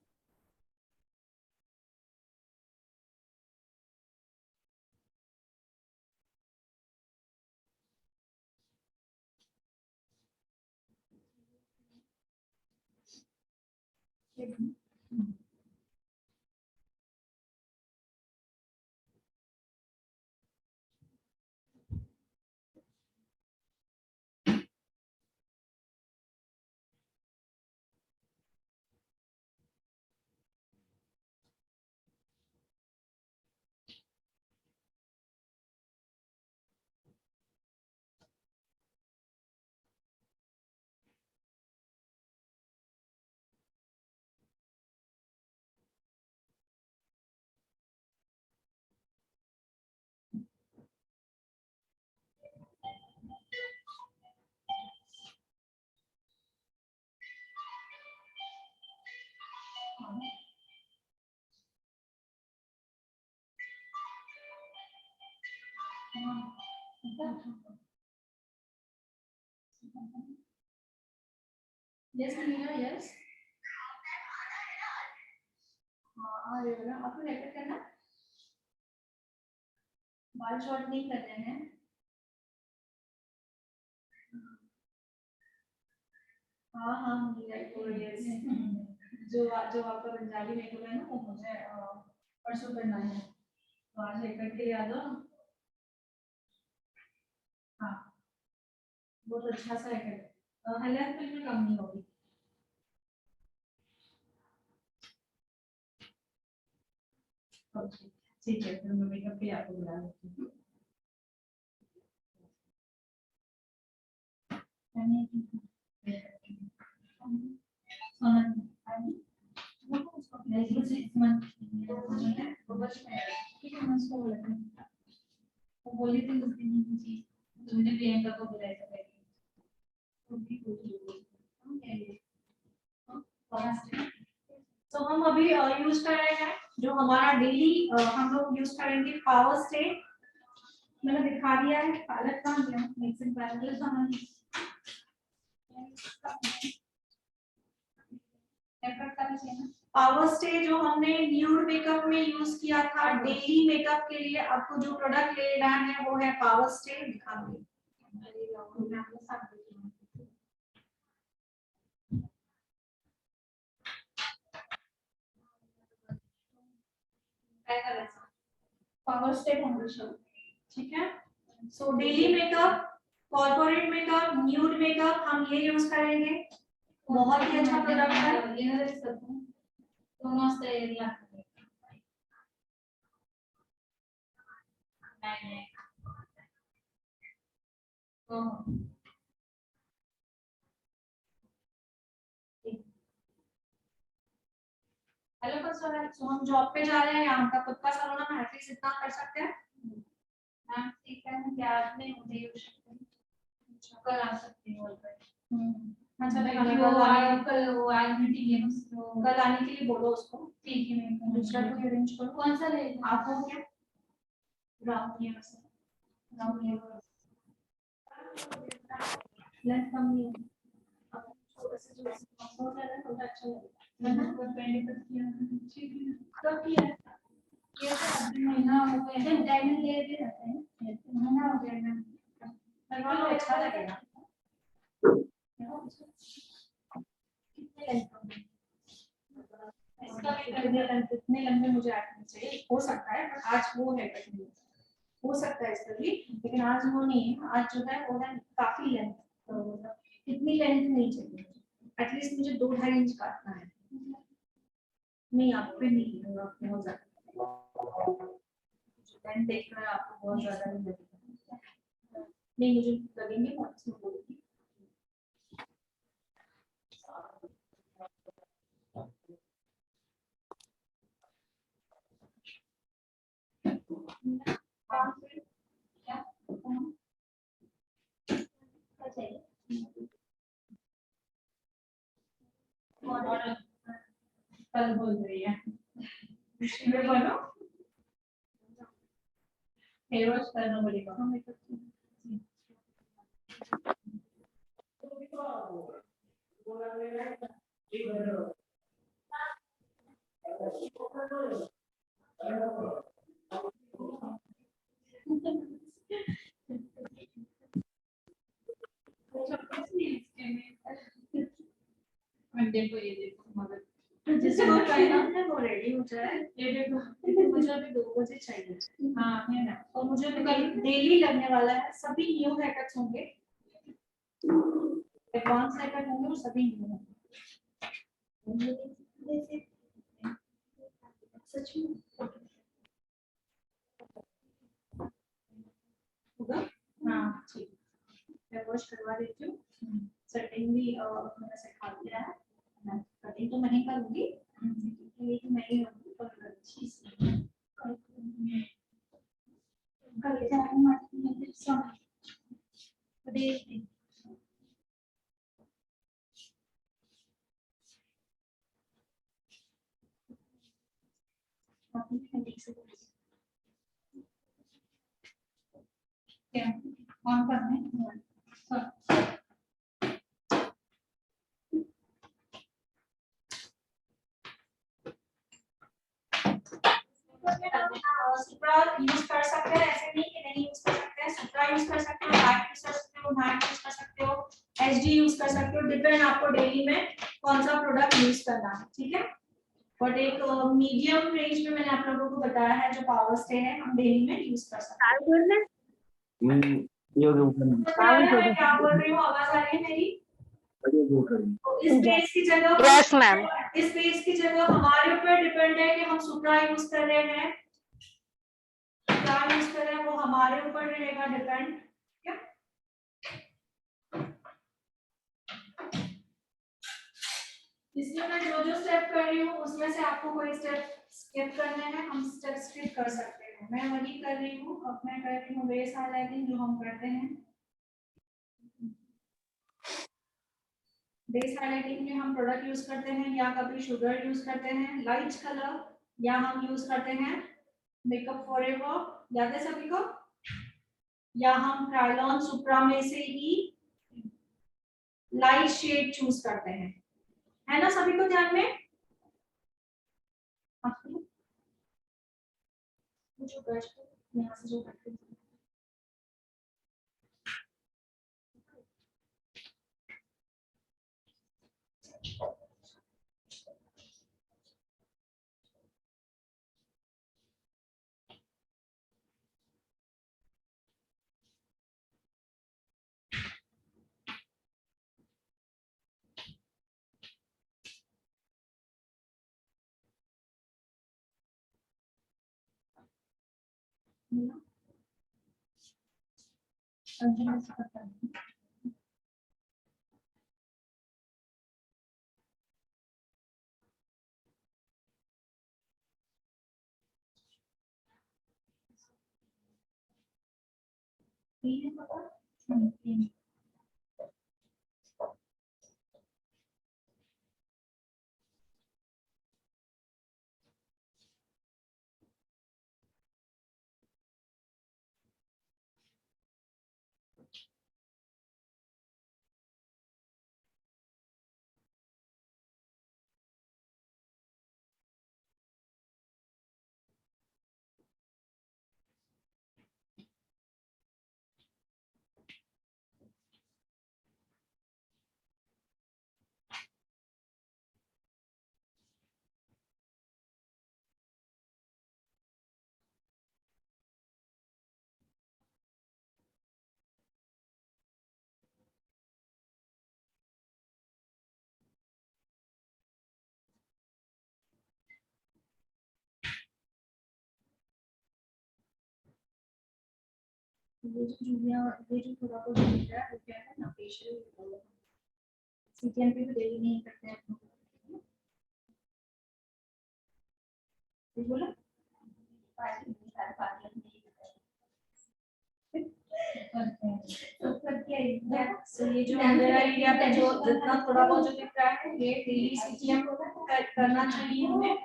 Yes, Nina, yes. हाँ, ये वाला आपको रेकॉर्ड करना, बाल शॉर्ट नहीं कर रहे हैं। हाँ हाँ यस, जो आपका बंगाली मेकअप है ना वो मुझे परसों करना है, तो आज लेकर के आ जाओ। हाँ बहुत अच्छा सा है, हाईलाइट में कम नहीं होगी। ठीक है, फिर मैं मेकअप के लिए आपको बुला लेती हूँ। बोली थी उस दिन जी, तुमने प्रियंका को बुलाया था पहले। तो हम अभी यूज कर रहे हैं जो हमारा डेली हम लोग यूज करेंगे पावर स्टेट। मैंने दिखा दिया है पालक का मिक्सिंग पैलेट का पावर स्टे जो हमने न्यूड मेकअप में यूज किया था डेली मेकअप के लिए, आपको जो प्रोडक्ट लेना है वो है पावर स्टे। दिखा दूंगी पावर स्टे फाउंडेशन, ठीक है। So daily makeup, corporate makeup, nude makeup हम ये यूज करेंगे। बहुत ही अच्छा प्रोडक्ट है, दोनों से एरिया हेलो कंसोल, सो हम जॉब पे जा रहे हैं, यहाँ का खुद का सलोना हम एटलीस्ट इतना कर सकते हैं। मैम ठीक है, क्या आज नहीं मुझे यूज कल आ सकती हूँ अच्छा कल वो आज मीटिंग है ना, कल आने के लिए बोलो उसको। ठीक है, मैं दूसरा कोई अरेंज करूँ। कौन सा ले आप हो क्या राउंड ये लेंथ कम नहीं है, अब थोड़ा सा जो हो जा रहा है थोड़ा अच्छा लगेगा। मैंने कोई पहले तक किया ठीक है, कब किया ये तो महीना हो गया है, डायमंड ले भी रहते हैं, महीना हो गया है, करवा लो अच्छा लगेगा। कितने लंबे मुझे आने चाहिए, हो सकता है पर आज वो है कठिन, हो सकता है इसका भी, लेकिन आज वो नहीं है। आज जो है वो है काफी लेंथ, तो इतनी लेंथ नहीं चाहिए, एटलीस्ट मुझे 2-2.5 इंच काटना है। नहीं आप पे नहीं होगा बहुत ज्यादा, लेंथ देखकर आपको बहुत ज्यादा नहीं लगेगा, नहीं मुझे लगेंगे बहुत इसमें बोलूंगी। कल बोल रही है मैं बोलो हेयर वॉश करना पड़ेगा मंडे को ये देखो मगर जिससे वो ट्राइनॉन है वो रेडी हो जाए ये देखो मुझे अभी 2 बजे चाहिए हाँ है ना और मुझे तो कल डेली लगने वाला है सभी न्यू हैकर्स होंगे एडवांस हैकर होंगे और सभी न्यू होंगे सच में होगा हाँ ठीक मैं वॉश करवा देती हूँ सेटिंग भी मैंने सिखा दिया है कटिंग तो मैं नहीं करूँगी ये तो मैं ही रहूँगी पर अच्छी से कल जाने मार्केट में क्या ऑन करना है सुप्रा यूज कर सकते हैं ऐसे नहीं कि नहीं यूज कर सकते हैं सुप्रा यूज कर सकते हो मैट यूज कर सकते हो मैट यूज कर सकते हो एचडी यूज कर सकते हो डिपेंड आपको डेली में कौन सा प्रोडक्ट यूज करना है ठीक है बट एक मीडियम रेंज में मैंने आप लोगों को बताया है जो पावर स्टे है हम डेली में यूज कर सकते हैं क्या बोल रही हूँ आवाज आ रही है मेरी तो इस पेज की जगह यस मैम इस पेज की जगह हमारे ऊपर डिपेंड है कि हम सुप्रा यूज कर रहे हैं क्या यूज कर रहे हैं वो हमारे ऊपर रहेगा डिपेंड क्या इसलिए मैं जो जो स्टेप कर रही हूँ उसमें से आपको कोई स्टेप स्किप करने हैं हम स्टेप स्किप कर सकते हैं मैं वही कर रही हूँ अब मैं कर रही हूँ बेस हाइलाइटिंग जो हम करते हैं बेस हाइलाइटिंग में हम प्रोडक्ट यूज करते हैं या कभी शुगर यूज करते हैं लाइट कलर या हम यूज करते हैं मेकअप फॉरएवर याद है सभी को या हम क्रायोलॉन सुप्रा में से ही लाइट शेड चूज करते हैं है ना सभी को ध्यान में जो यहाँ से जो करते हैं अंजना से पता नहीं तीन पता तीन ये जो जूलिया ये जो थोड़ा बहुत दिख रहा है वो क्या है ना फेशियल सीटीएम पे भी डेली नहीं करते हैं हम लोग ये बोला पार्टी में सारे पार्लर नहीं करते हैं तो करके So ये जो अंदर एरिया पे जो जितना थोड़ा बहुत जो दिख रहा है ये डेली सीटीएम करना चाहिए हमें।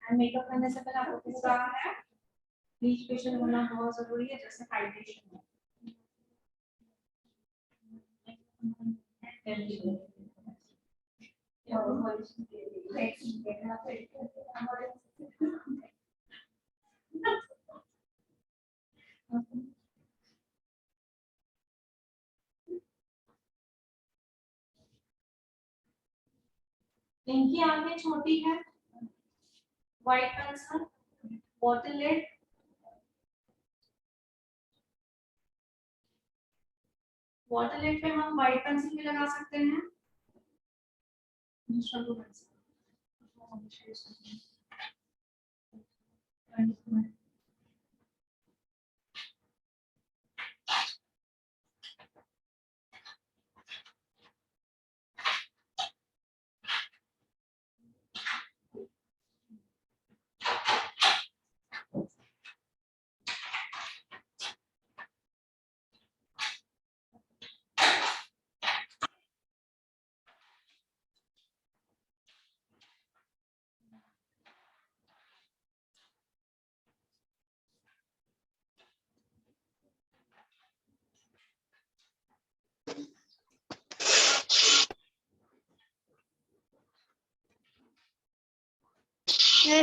एंड मेकअप करने से पहले आपको किस रहा है ब्लीच फेशियल होना बहुत जरूरी है, जैसे हाइड्रेशन है। इनकी आंखें छोटी है, white pencil, bottle lid, water lid पे हम व्हाइट पेंसिल भी लगा सकते हैं। दूसरा को पेंसिल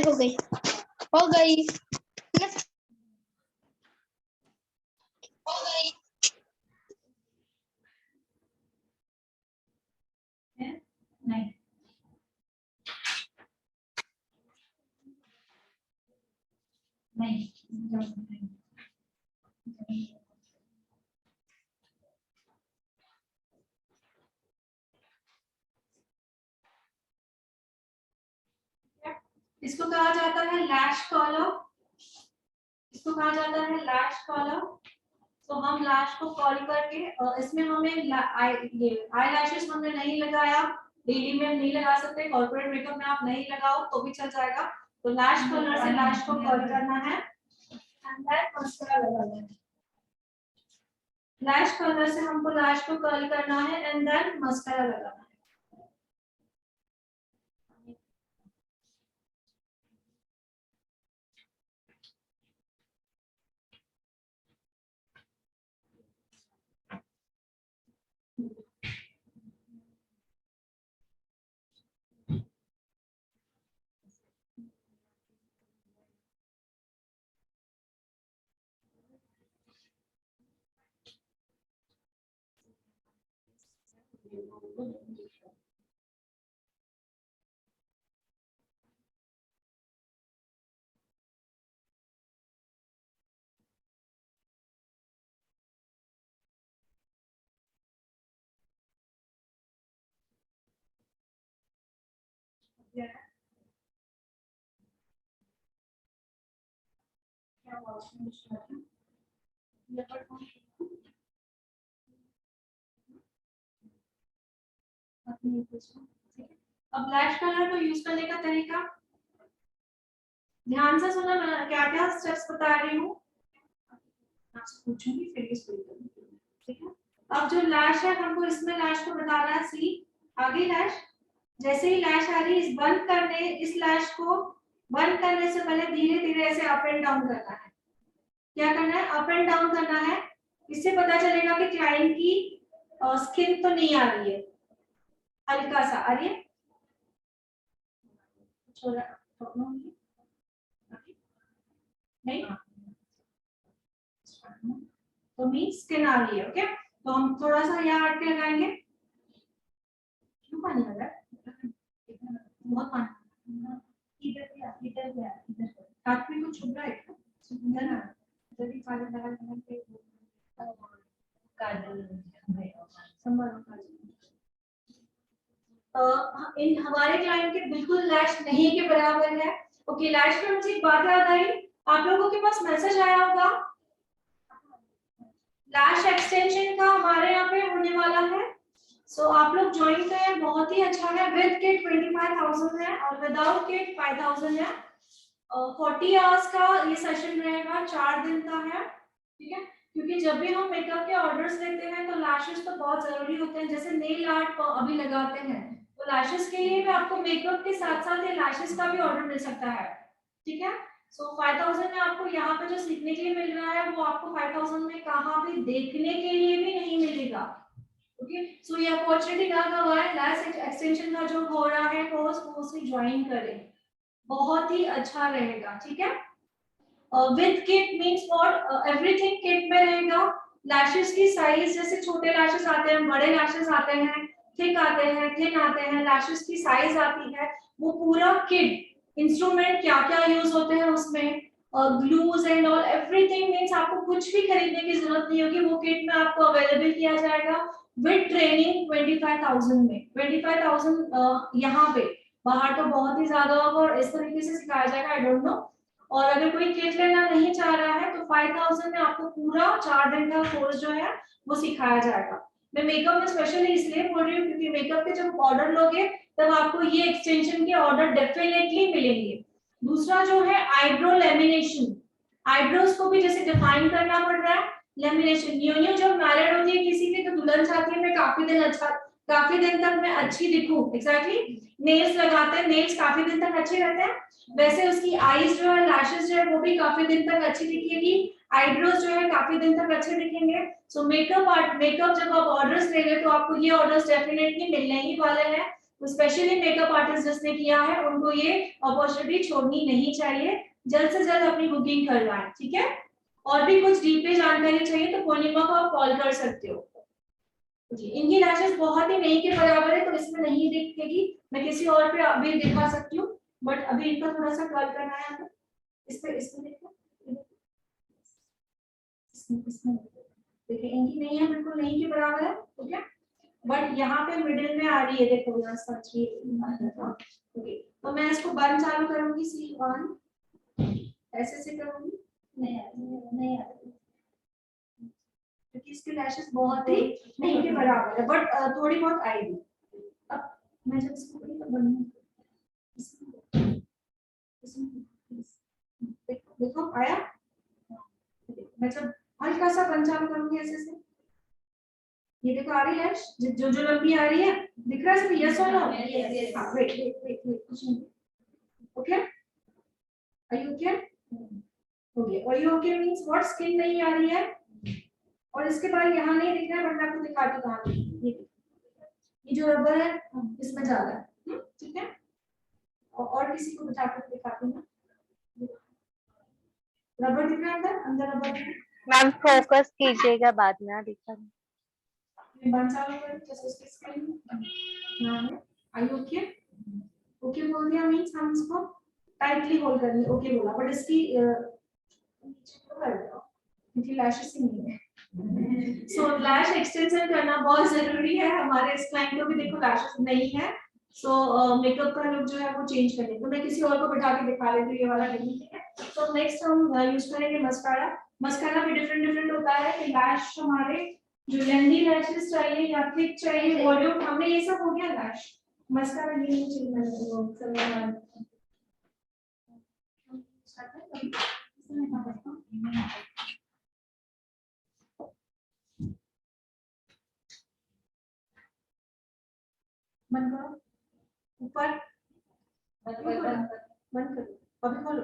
हो गई हो गई नहीं नहीं इसको कहा जाता है लैश कॉलर, इसको कहा जाता है लैश कॉलर। तो हम लैश को कॉल करके इसमें हमें ये आई लैशेस हमने नहीं लगाया, डेली में नहीं लगा सकते, कॉर्पोरेट मेकअप में आप नहीं लगाओ तो भी चल जाएगा। तो लैश कॉलर से लैश को कॉल करना है एंड देन मस्कारा लगाना है। लैश कॉलर से हमको लैश को कर्ल करना है एंड देन मस्कारा लगाना है। अब लैश कलर को यूज करने का तरीका ध्यान से सुना, मैं क्या क्या स्टेप्स बता रही हूँ आपसे पूछूंगी फिर इसको करूंगी, ठीक है। अब जो लैश है हमको इसमें लैश को बताना है सी, आगे लैश, जैसे ही लैश आ रही है बंद करने, इस लैश को बंद करने से पहले धीरे धीरे ऐसे अप एंड डाउन करना है। क्या करना है? अप एंड डाउन करना है। इससे पता चलेगा कि क्लाइंट की स्किन तो नहीं आ रही है, हल्का सा आ रही है, नहीं तो मीन स्किन आ रही है। ओके, तो हम थोड़ा सा यहाँ हट के लगाएंगे। क्यों पानी लगा है? बहुत पानी, इधर हाथ में कुछ छुप रहा है ना, जल्दी काजल लगा के इन हमारे क्लाइंट के बिल्कुल लैश नहीं के बराबर है। ओके, लैश पर मुझे एक बात याद आई, आप लोगों के पास मैसेज आया होगा लैश एक्सटेंशन का हमारे यहाँ पे होने वाला है। सो आप लोग ज्वाइन करें, बहुत ही अच्छा है। विद किट 25,000 है और विदाउट किट 5,000 है। 40 आवर्स का ये सेशन रहेगा, 4 दिन का है, ठीक है। क्योंकि जब भी हम मेकअप के ऑर्डर्स लेते हैं तो लैशेस तो बहुत जरूरी होते हैं, जैसे नेल आर्ट अभी लगाते हैं तो लैशेस के लिए भी आपको मेकअप के साथ साथ ये लैशेस का भी ऑर्डर मिल सकता है, ठीक है। सो 5000 में आपको यहाँ पे जो सीखने के लिए मिल रहा है वो आपको 5000 में कहाँ भी देखने के लिए भी नहीं मिलेगा। ओके, सो ये अपॉर्चुनिटी कहाँ हुआ है, लैश एक्सटेंशन का जो हो रहा है कोर्स वो उसे ज्वाइन करें, बहुत ही अच्छा रहेगा, ठीक है। With kit means what, everything kit में रहेगा। लैशेस की साइज जैसे छोटे लैशेस आते हैं, बड़े लैशेस आते हैं, थिक आते हैं, थिन आते हैं, लैशेस की साइज आती है, वो पूरा किट, इंस्ट्रूमेंट क्या क्या यूज होते हैं उसमें, glues and all everything means आपको कुछ भी खरीदने की जरूरत नहीं होगी, वो किट में आपको अवेलेबल किया जाएगा विद ट्रेनिंग 25000 में। 25000 यहाँ पे, बाहर तो बहुत ही ज्यादा होगा और इस तरीके से सिखाया जाएगा, आई डोंट नो। और अगर कोई किट लेना नहीं चाह रहा है तो 5000 में आपको पूरा 4 दिन का कोर्स जो है वो सिखाया जाएगा। मैं मेकअप में स्पेशली इसलिए बोल रही हूँ क्योंकि मेकअप के जब ऑर्डर लोगे तब आपको ये एक्सटेंशन के ऑर्डर डेफिनेटली मिलेंगे। दूसरा जो है आईब्रो लेमिनेशन, आईब्रोज को भी जैसे डिफाइन करना पड़ रहा है, लेमिनेशन न्यू जब मैरिड होती है किसी की तो दुल्हन चाहती है मैं काफी दिन तक मैं अच्छी दिखूं, एग्जैक्टली नेल्स लगाते हैं, नेल्स काफी दिन तक अच्छे रहते हैं, वैसे उसकी आईज जो है, लैशेस जो है वो भी काफी दिन तक अच्छी दिखेगी, आईब्रोज जो है काफी दिन तक अच्छे दिखेंगे। सो मेकअप जब आप ऑर्डर्स ले रहे तो आपको ये ऑर्डर्स डेफिनेटली मिलने ही वाले हैं। तो स्पेशली मेकअप आर्टिस्ट जिसने किया है उनको ये अपॉर्चुनिटी छोड़नी नहीं चाहिए, जल्द से जल्द अपनी बुकिंग करवाएं, ठीक है। और भी कुछ डीपली जानकारी चाहिए तो पूर्णिमा को आप कॉल कर सकते हो जी। इनकी लैशेस बहुत ही नहीं के बराबर है तो इसमें नहीं दिखेगी, मैं किसी और पे अभी दिखा सकती हूँ, बट अभी इनका थोड़ा सा कर्ल करना है हमें। इसमें देखो, इसमें देखिए इनकी नहीं है, बिल्कुल नहीं के बराबर है, ठीक है, बट यहाँ पे मिडिल में आ रही है, देखो यहाँ सच ओके। तो मैं इसको बंद चालू करूंगी, C1 ऐसे से करूंगी, नहीं क्योंकि इसकी लैशेस बहुत ही नहीं के बराबर है, बट थोड़ी बहुत आएगी। अब मैं जब इसको करूँ तो बंद, देखो आया, मैं जब हल्का सा बंद चालू करूंगी ऐसे से, ये देखो आ रही है जो लंबी आ रही है, दिख रहा है इसमें, यस और नो, वेट कुछ नहीं, okay are you okay, okay और you okay means what, skin नहीं आ रही है और इसके बाद यहाँ नहीं दिख रहा है, बट मैं आपको दिखाती हूँ, ये जो रबर है इसमें जा रहा है, ठीक है, और किसी को बिठा कर दिखाती हूँ, रबर दिख रहा है अंदर रबर है। मैम फोकस कीजिएगा, बाद में दिखा बंद चालू कर जैसे उसकी स्क्रीन नाम है, आई ओके, ओके बोल दिया मींस हम इसको टाइटली होल्ड कर लेंगे, ओके बोला, बट इसकी क्योंकि लैशेस ही नहीं है, सो लैश एक्सटेंशन करना बहुत जरूरी है, हमारे इस क्लाइंट को भी देखो लैशेस नहीं है, सो मेकअप का लुक जो है वो चेंज कर लेंगे, तो मैं किसी और को बिठा के दिखा लेती हूँ ये वाला टेक्निक, ठीक है। तो नेक्स्ट हम यूज करेंगे मस्कारा। मस्कारा भी डिफरेंट होता है कि लैश हमारे जो लेंदी लैशेस चाहिए या थिक चाहिए, वॉल्यूम, हमने ये सब हो गया लैश, मस्कारा ये नहीं चाहिए, बंद करो, ऊपर बंद करो, अभी खोलो,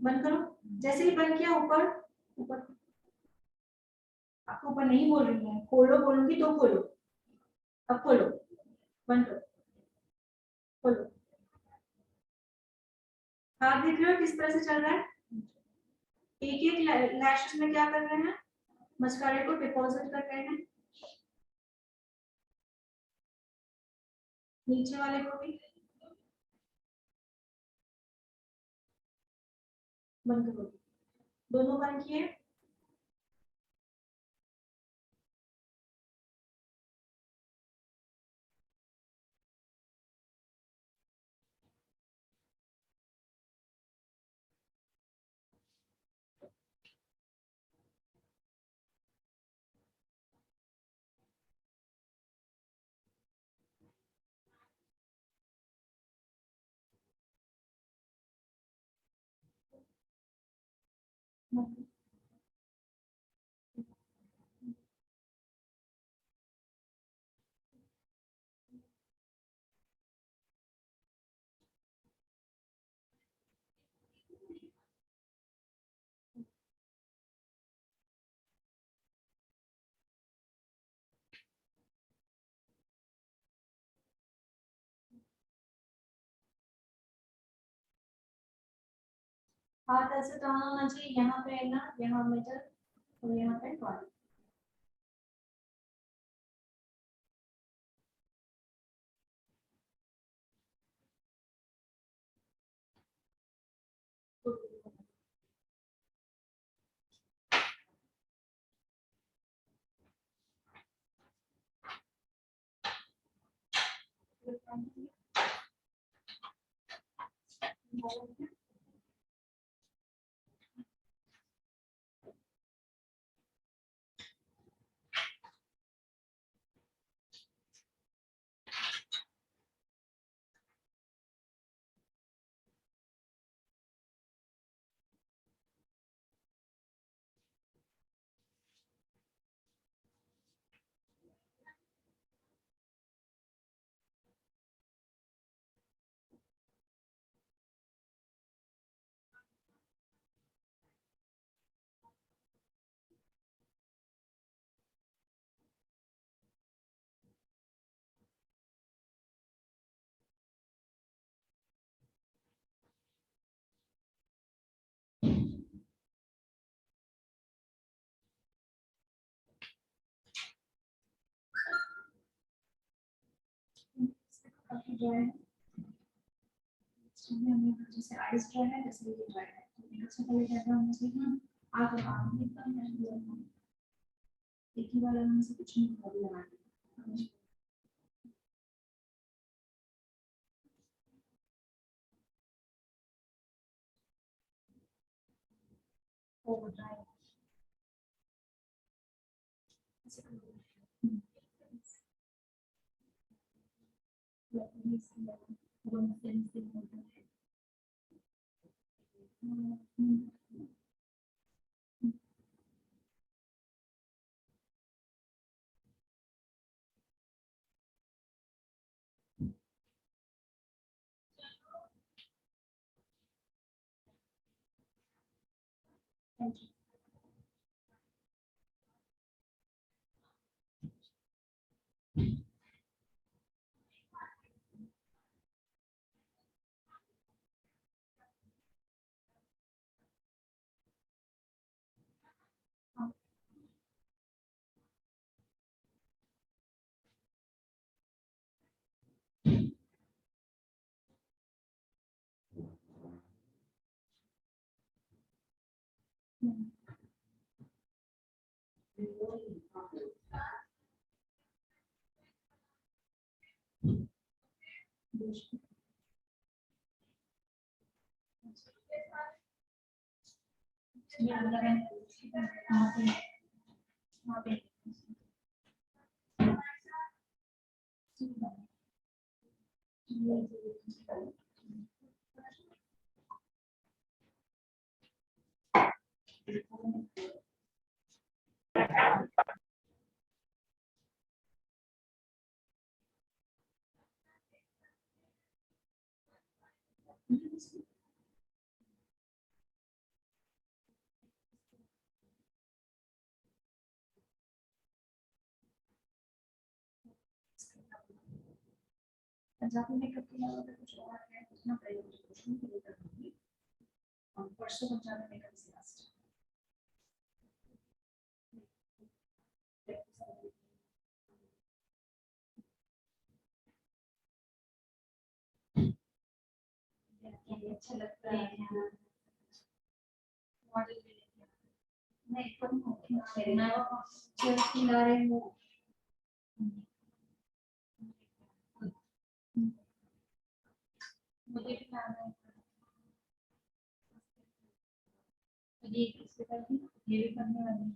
बंद करो, जैसे ही बंद किया ऊपर, आपको ऊपर नहीं बोल रही है, खोलो बोलूंगी तो खोलो, अब खोलो, बंद करो, खोलो, हाथ देख रहे हो किस तरह से चल रहा है, एक लैशेस में क्या कर रहे हैं, मस्कारा को डिपॉजिट कर रहे हैं, नीचे वाले को भी बंद करो, दोनों बंद किए, हाथ ऐसे टर्न होना चाहिए, यहाँ पे ना, यहाँ मिडल और यहाँ पे बॉडी। काफी ड्राई है, जैसे आइस ड्राई है जैसे ये ड्राई है, तो सबसे पहले क्या करना चाहिए, आगे आगे एकदम एक ही बार हम से कुछ नहीं कर लगाना। ओवर ड्राई ऐसे पंजाबी मेकअप के अलावा अगर कुछ और है तो ना प्रयोग कुछ नहीं करूँगी, और परसों पंजाबी मेकअप से लास्ट अच्छा लगता है मॉडल नहीं कम हो मैं चलती ला रही हूँ। मुझे भी लाना है ये इसके साथ ये भी करने वाली हूँ।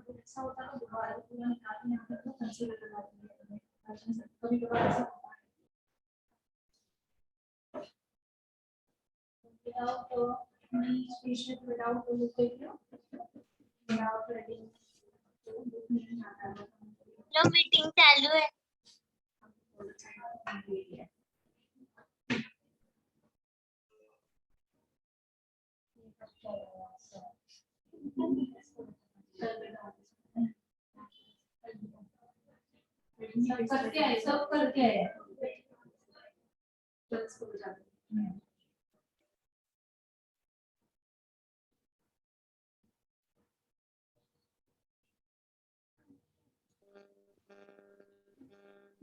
ऐसा होता है दोबारा पूरा निकालने यहाँ पर तो कंसीडर लगा देंगे कभी कभार ऐसा होता है without any patient without without reading लो मीटिंग चालू है। सब करके आए सब करके आए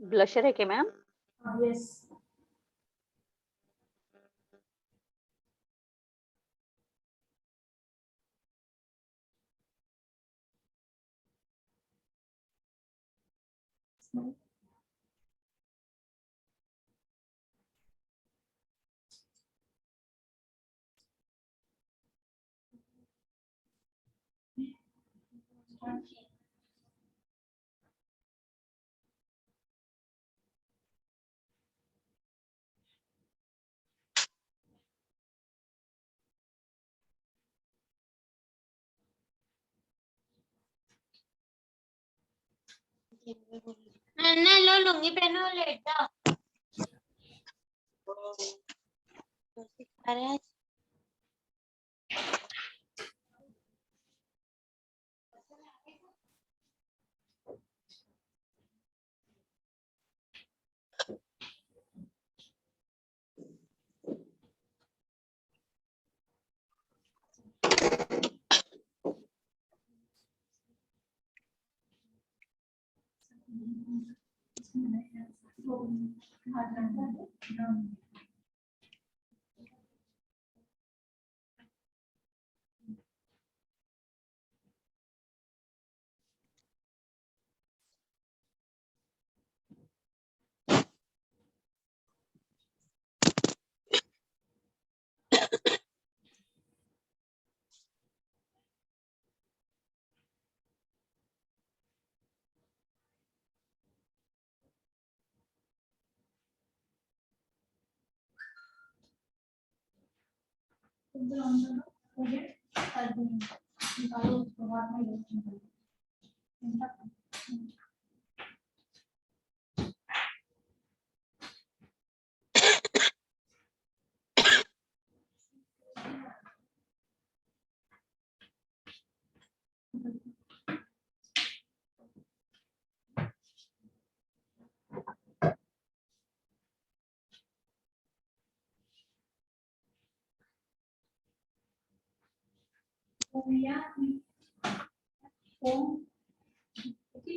ब्लशर है क्या मैम? यस नन्ना लो लुंगी पहनो लेट जाओ। अरे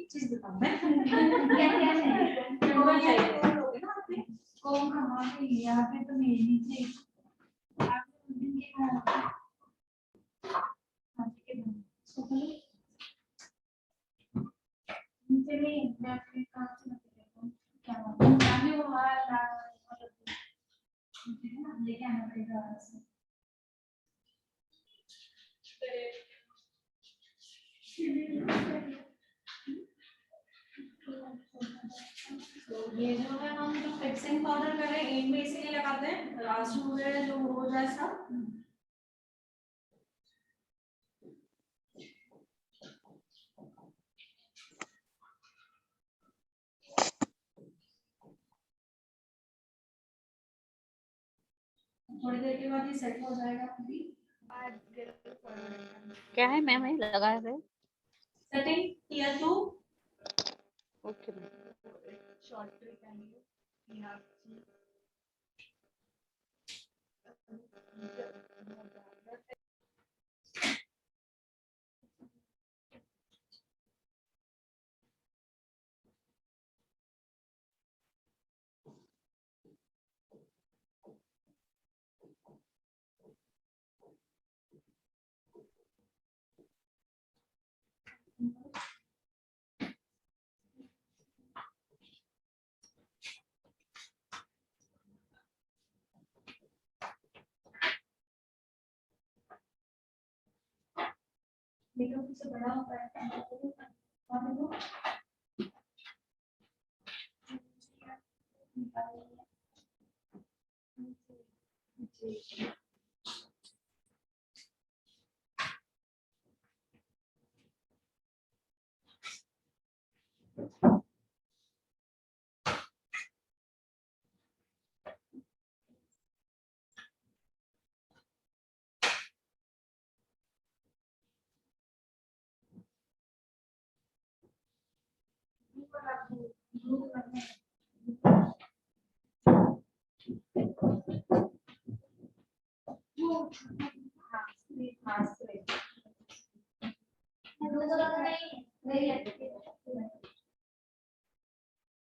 एक चीज बताऊं मैं क्या क्या चाहिए कौन कहाँ पे यहाँ पे तो मेरी थी आपने उस दिन के नीचे में मैं अपने काम से क्या जाने वो हमारा लेके आना पड़ेगा ये जो है हम जो फिक्सिंग पाउडर कर रहे हैं एंड में इसीलिए लगाते हैं लास्ट में जो हो जाए सब थोड़ी देर के बाद ये सेट हो जाएगा अभी क्या है मैम, ये लगा है? Setting tier 2 okay ma'am. Makeup से बड़ा होता है और वो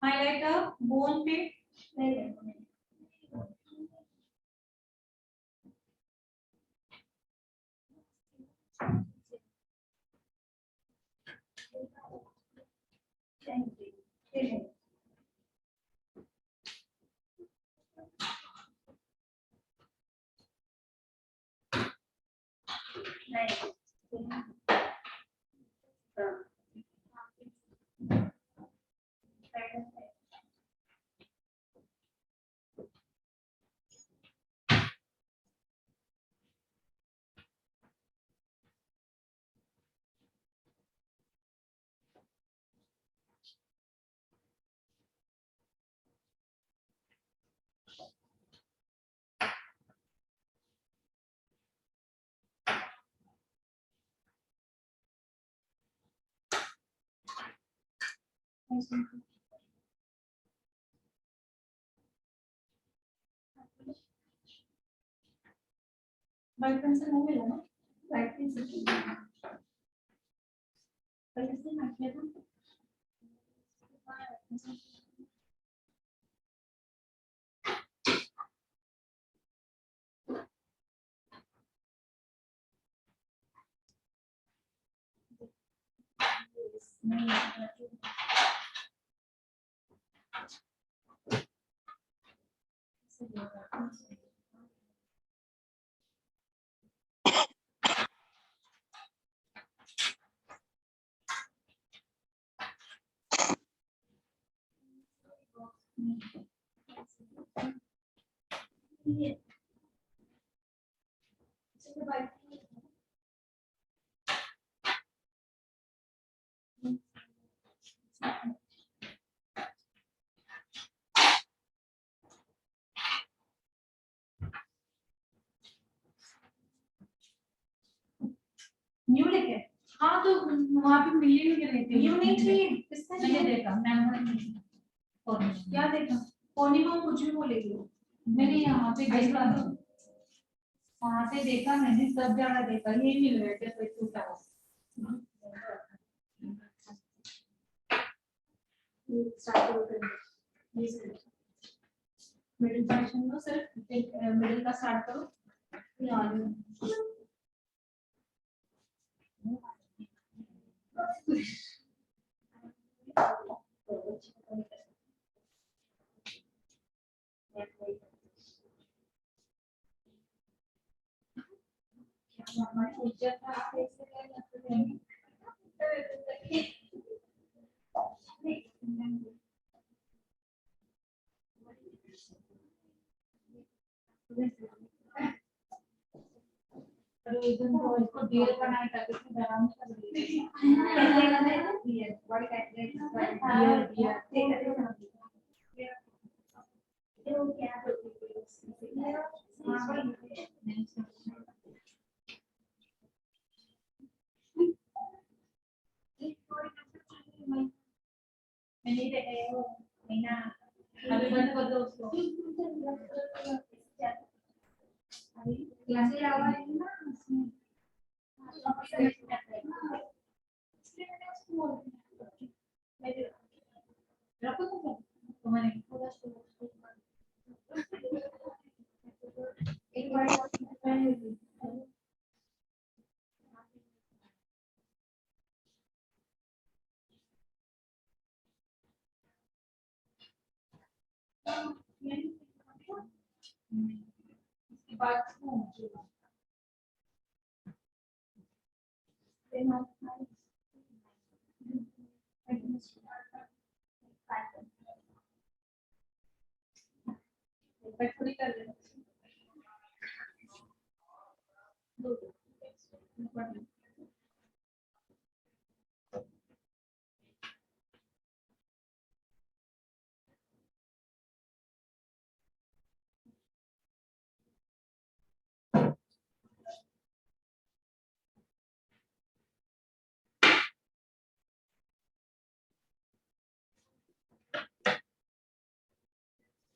हाइलाइटर बोन पे वाइट पेंसिल नहीं मिला ना वाइट पेंसिल पर किसने ना किया था न्यू लेके हाँ तो वहाँ पे मिली नहीं रहती न्यू नहीं थी किसने मैंने देखा मैम क्या देखा कोनी को कुछ भी बोलेगी मैंने यहाँ पे देखा वहाँ पे देखा मैंने सब जगह देखा ये मिल रहे थे कोई टूटा मिडिल फंक्शन लो सिर्फ मिडिल का स्टार्ट करो इसको डियर बनाए ताकि इसमें आराम से अभी बंद कर दो उसको क्लासे आवाज है ना उसमें रखो तो तुम्हारे एक बार इसके बाद थोड़ी कर लेना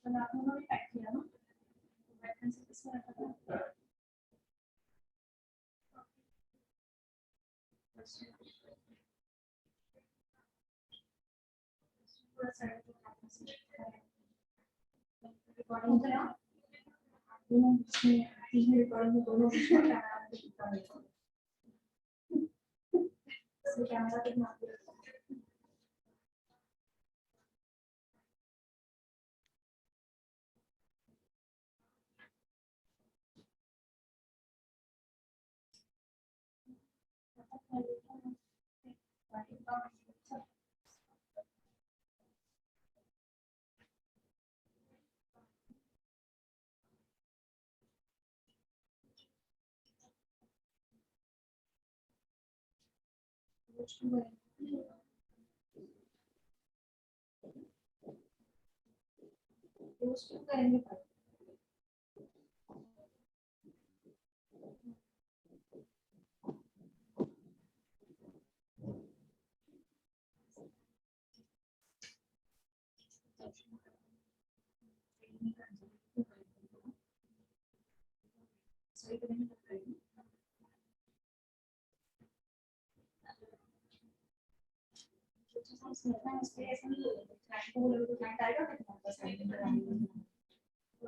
तो आपने भी पैक किया ना बैठने से किसको रखा था पूरा साइड रिकॉर्डिंग करा दोनों इसमें तीन रिकॉर्डिंग दोनों कैमरा कितना करेंगे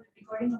रिकॉर्डिंग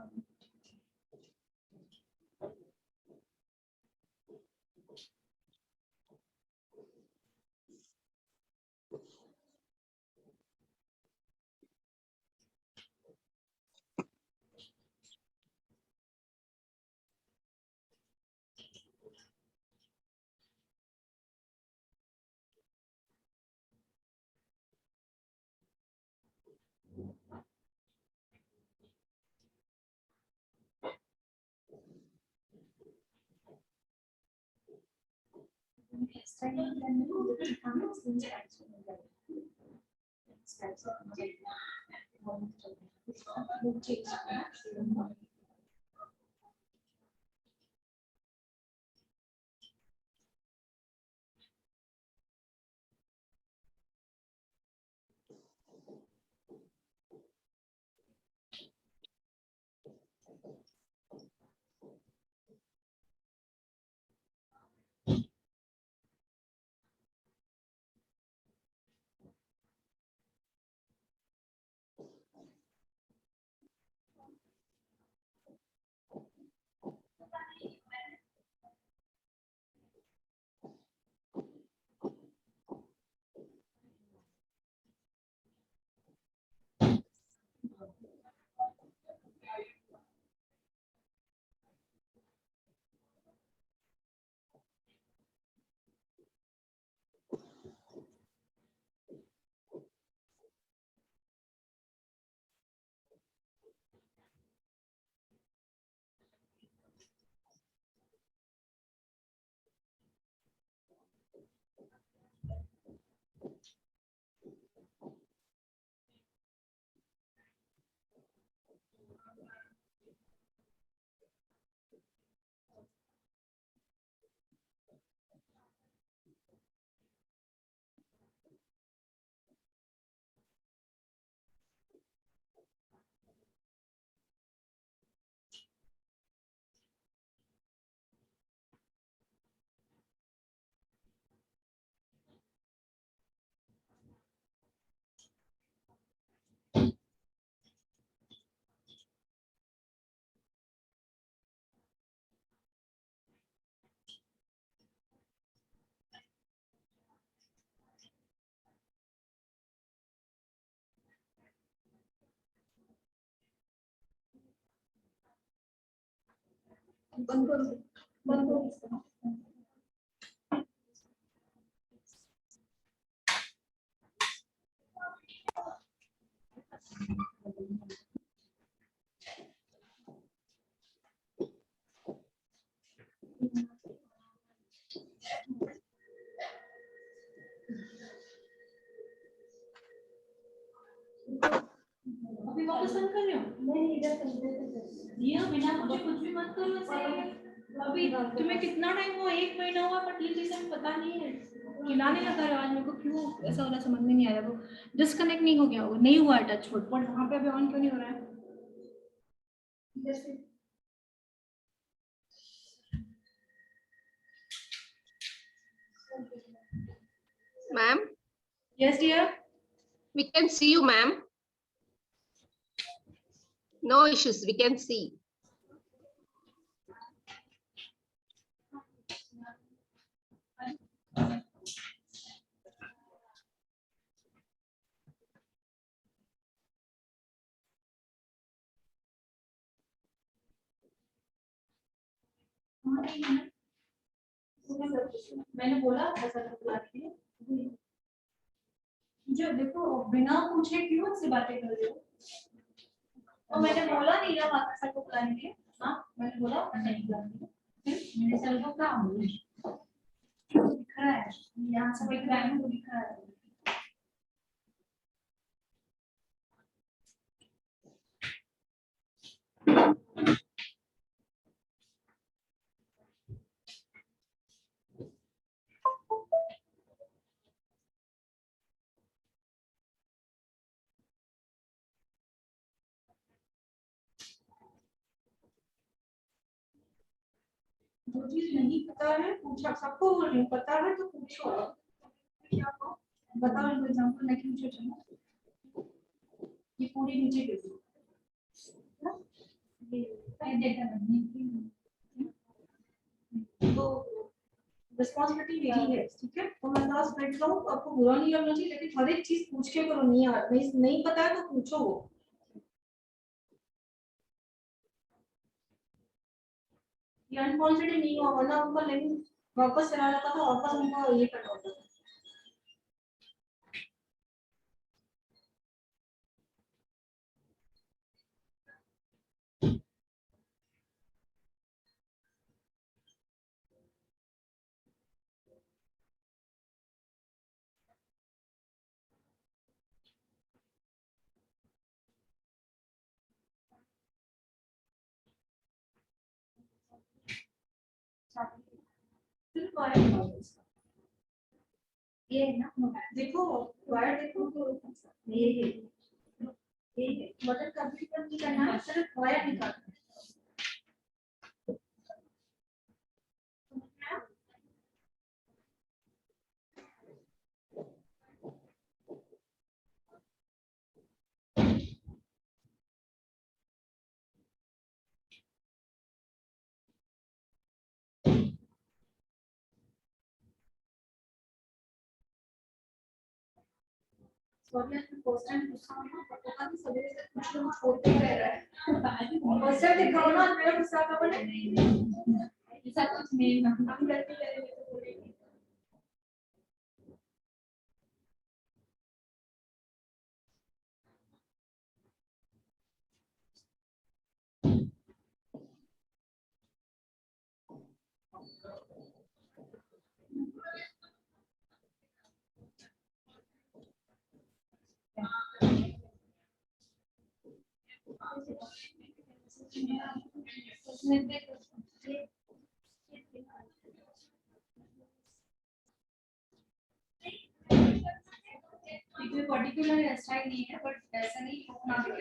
बंद करो, बंद करो। अभी वापस बंद कर रहे हो? नहीं, इधर कर दे। ये बिना मुझे कुछ भी मत करो ऐसे। अभी तुम्हें कितना टाइम हुआ? 1 महीना हुआ, बट ये चीजें पता नहीं है। खिलाने लगा रहा आज मेरे को, क्यों ऐसा हो रहा समझ में नहीं आ रहा। वो डिस्कनेक्ट नहीं हो गया होगा, नहीं हुआ है टच छोड़, बट वहाँ पे अभी ऑन क्यों नहीं हो रहा है? जैसे Ma'am, yes dear, we can see you, ma'am. No issues, we can see. मैंने बोला ऐसा जो देखो बिना पूछे क्यों से बातें कर रहे हो? तो मैंने बोला नहीं ना माता सर को बुलाने के लिए। हाँ मैंने बोला नहीं बुलाने, मैंने सर को कहा दिख रहा है यहाँ से कोई क्राइम को दिख रहा है। जो चीज नहीं पता है पूछा, सबको बोल रही हूँ, पता है तो पूछो। क्या बताओ एग्जांपल, मैं पूछो चलो। ये पूरी नीचे गिर गई, ये देखा तो रिस्पॉन्सिबिलिटी मेरी है, ठीक है? तो मैं क्लास बैठ रहा हूँ, आपको बुरा नहीं लगना चाहिए, लेकिन हर एक चीज पूछ के करो। नहीं पता है तो पूछो। ये अनफॉर्चुनेटली नहीं हुआ, वरना उनका लिंक वापस चला जाता था, वापस उनका ये करना होता था। ये है ना, देखो वायर देखो तो ये बटन कंप्लीट नहीं करना है, सिर्फ वायर निकालना है। फर्स्ट टाइम गुस्सा होना, पता नहीं सवेरे से कुछ लोग छोड़ते रह रहा है। फर्स्ट टाइम दिखाओ ना मेरा गुस्सा का बने, ऐसा कुछ नहीं ना, हम करते रहेंगे तो बोलेंगे। कोई पर्टिकुलर स्टाइल नहीं है, बट ऐसा नहीं अपना के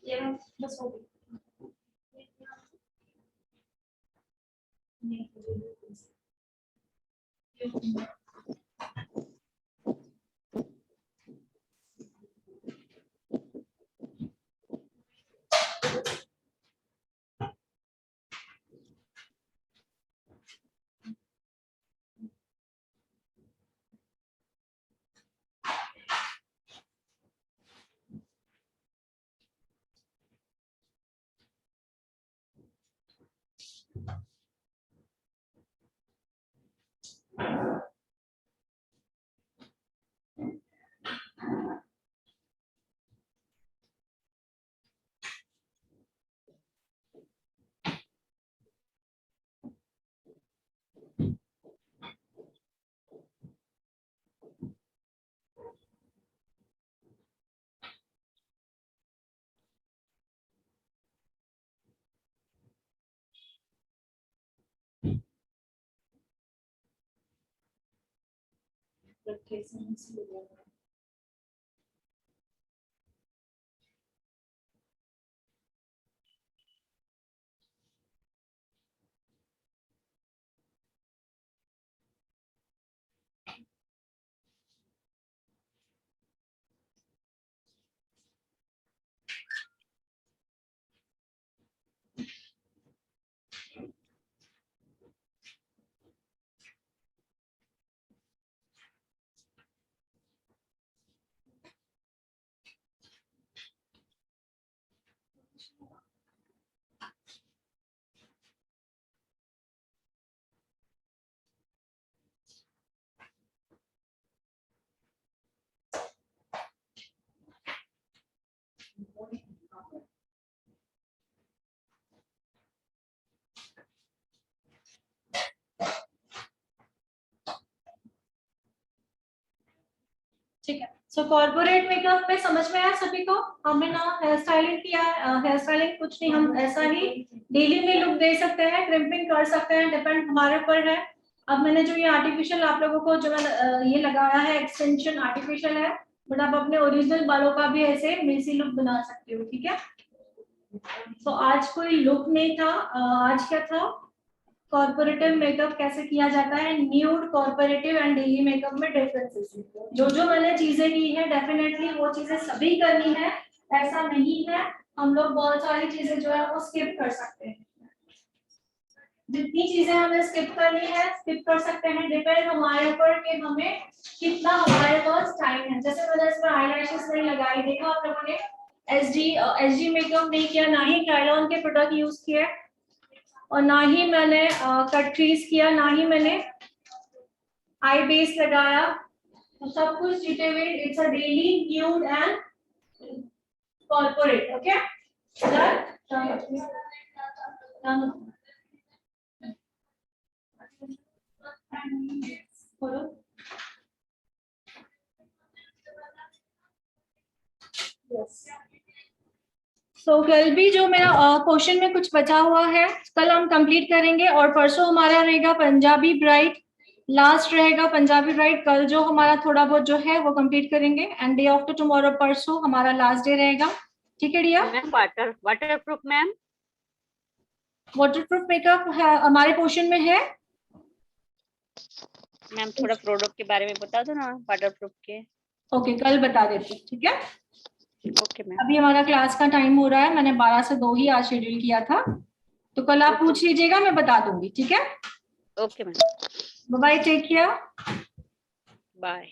ये बस हो गई। ठीक है। सो कॉर्पोरेट मेकअप में समझ में आया सभी को? हमने ना हेयर स्टाइलिंग किया, हेयर स्टाइलिंग कुछ नहीं, हम ऐसा ही डेली में लुक दे सकते हैं, क्रिम्पिंग कर सकते हैं, डिपेंड हमारे ऊपर है। अब मैंने जो ये आर्टिफिशियल आप लोगों को जो ये लगाया है, एक्सटेंशन आर्टिफिशियल है, बट आप अपने ओरिजिनल बालों का भी ऐसे मेसी लुक बना सकते हो, ठीक है। तो आज कोई लुक नहीं था, आज क्या था, कॉर्पोरेटिव मेकअप कैसे किया जाता है, nude, corporative and daily makeup में डिफरेंसेस। जो मैंने चीजें की है डेफिनेटली वो चीजें सभी करनी है, ऐसा नहीं है। हम लोग बहुत सारी चीजें जो है वो स्किप कर सकते हैं, जितनी चीजें हमें स्किप करनी है स्किप कर सकते हैं, डिपेंड हमारे ऊपर कि हमें कितना हमारे पास टाइम है। जैसे मैंने इसमें आईलैशेस नहीं लगाई, देखा आप लोगों ने, एसडी मेकअप नहीं किया, ना ही क्रायोन के प्रोडक्ट यूज किए, और ना ही मैंने कट क्रीज किया, ना ही मैंने आई बेस लगाया, तो सब कुछ जीते हुए it's a daily nude and corporate. Okay तो कल भी जो मेरा क्वेश्चन में कुछ बचा हुआ है कल हम कंप्लीट करेंगे, और परसों हमारा रहेगा पंजाबी ब्राइड, लास्ट रहेगा पंजाबी ब्राइड। कल जो हमारा थोड़ा बहुत जो है वो कंप्लीट करेंगे, एंड डे आफ्टर टुमारो परसों हमारा लास्ट डे रहेगा, ठीक है dear. Ma'am waterproof ma'am, waterproof makeup हमारे पोर्शन में है। मैम थोड़ा प्रोडक्ट के बारे में बता दो ना वाटरप्रूफ के। ओके कल बता देती हूँ, ठीक है। Okay ma'am. अभी हमारा क्लास का टाइम हो रहा है, मैंने 12 से 2 ही आज शेड्यूल किया था, तो कल आप पूछ लीजिएगा, मैं बता दूंगी, ठीक है। Okay ma'am, bye, take care, bye.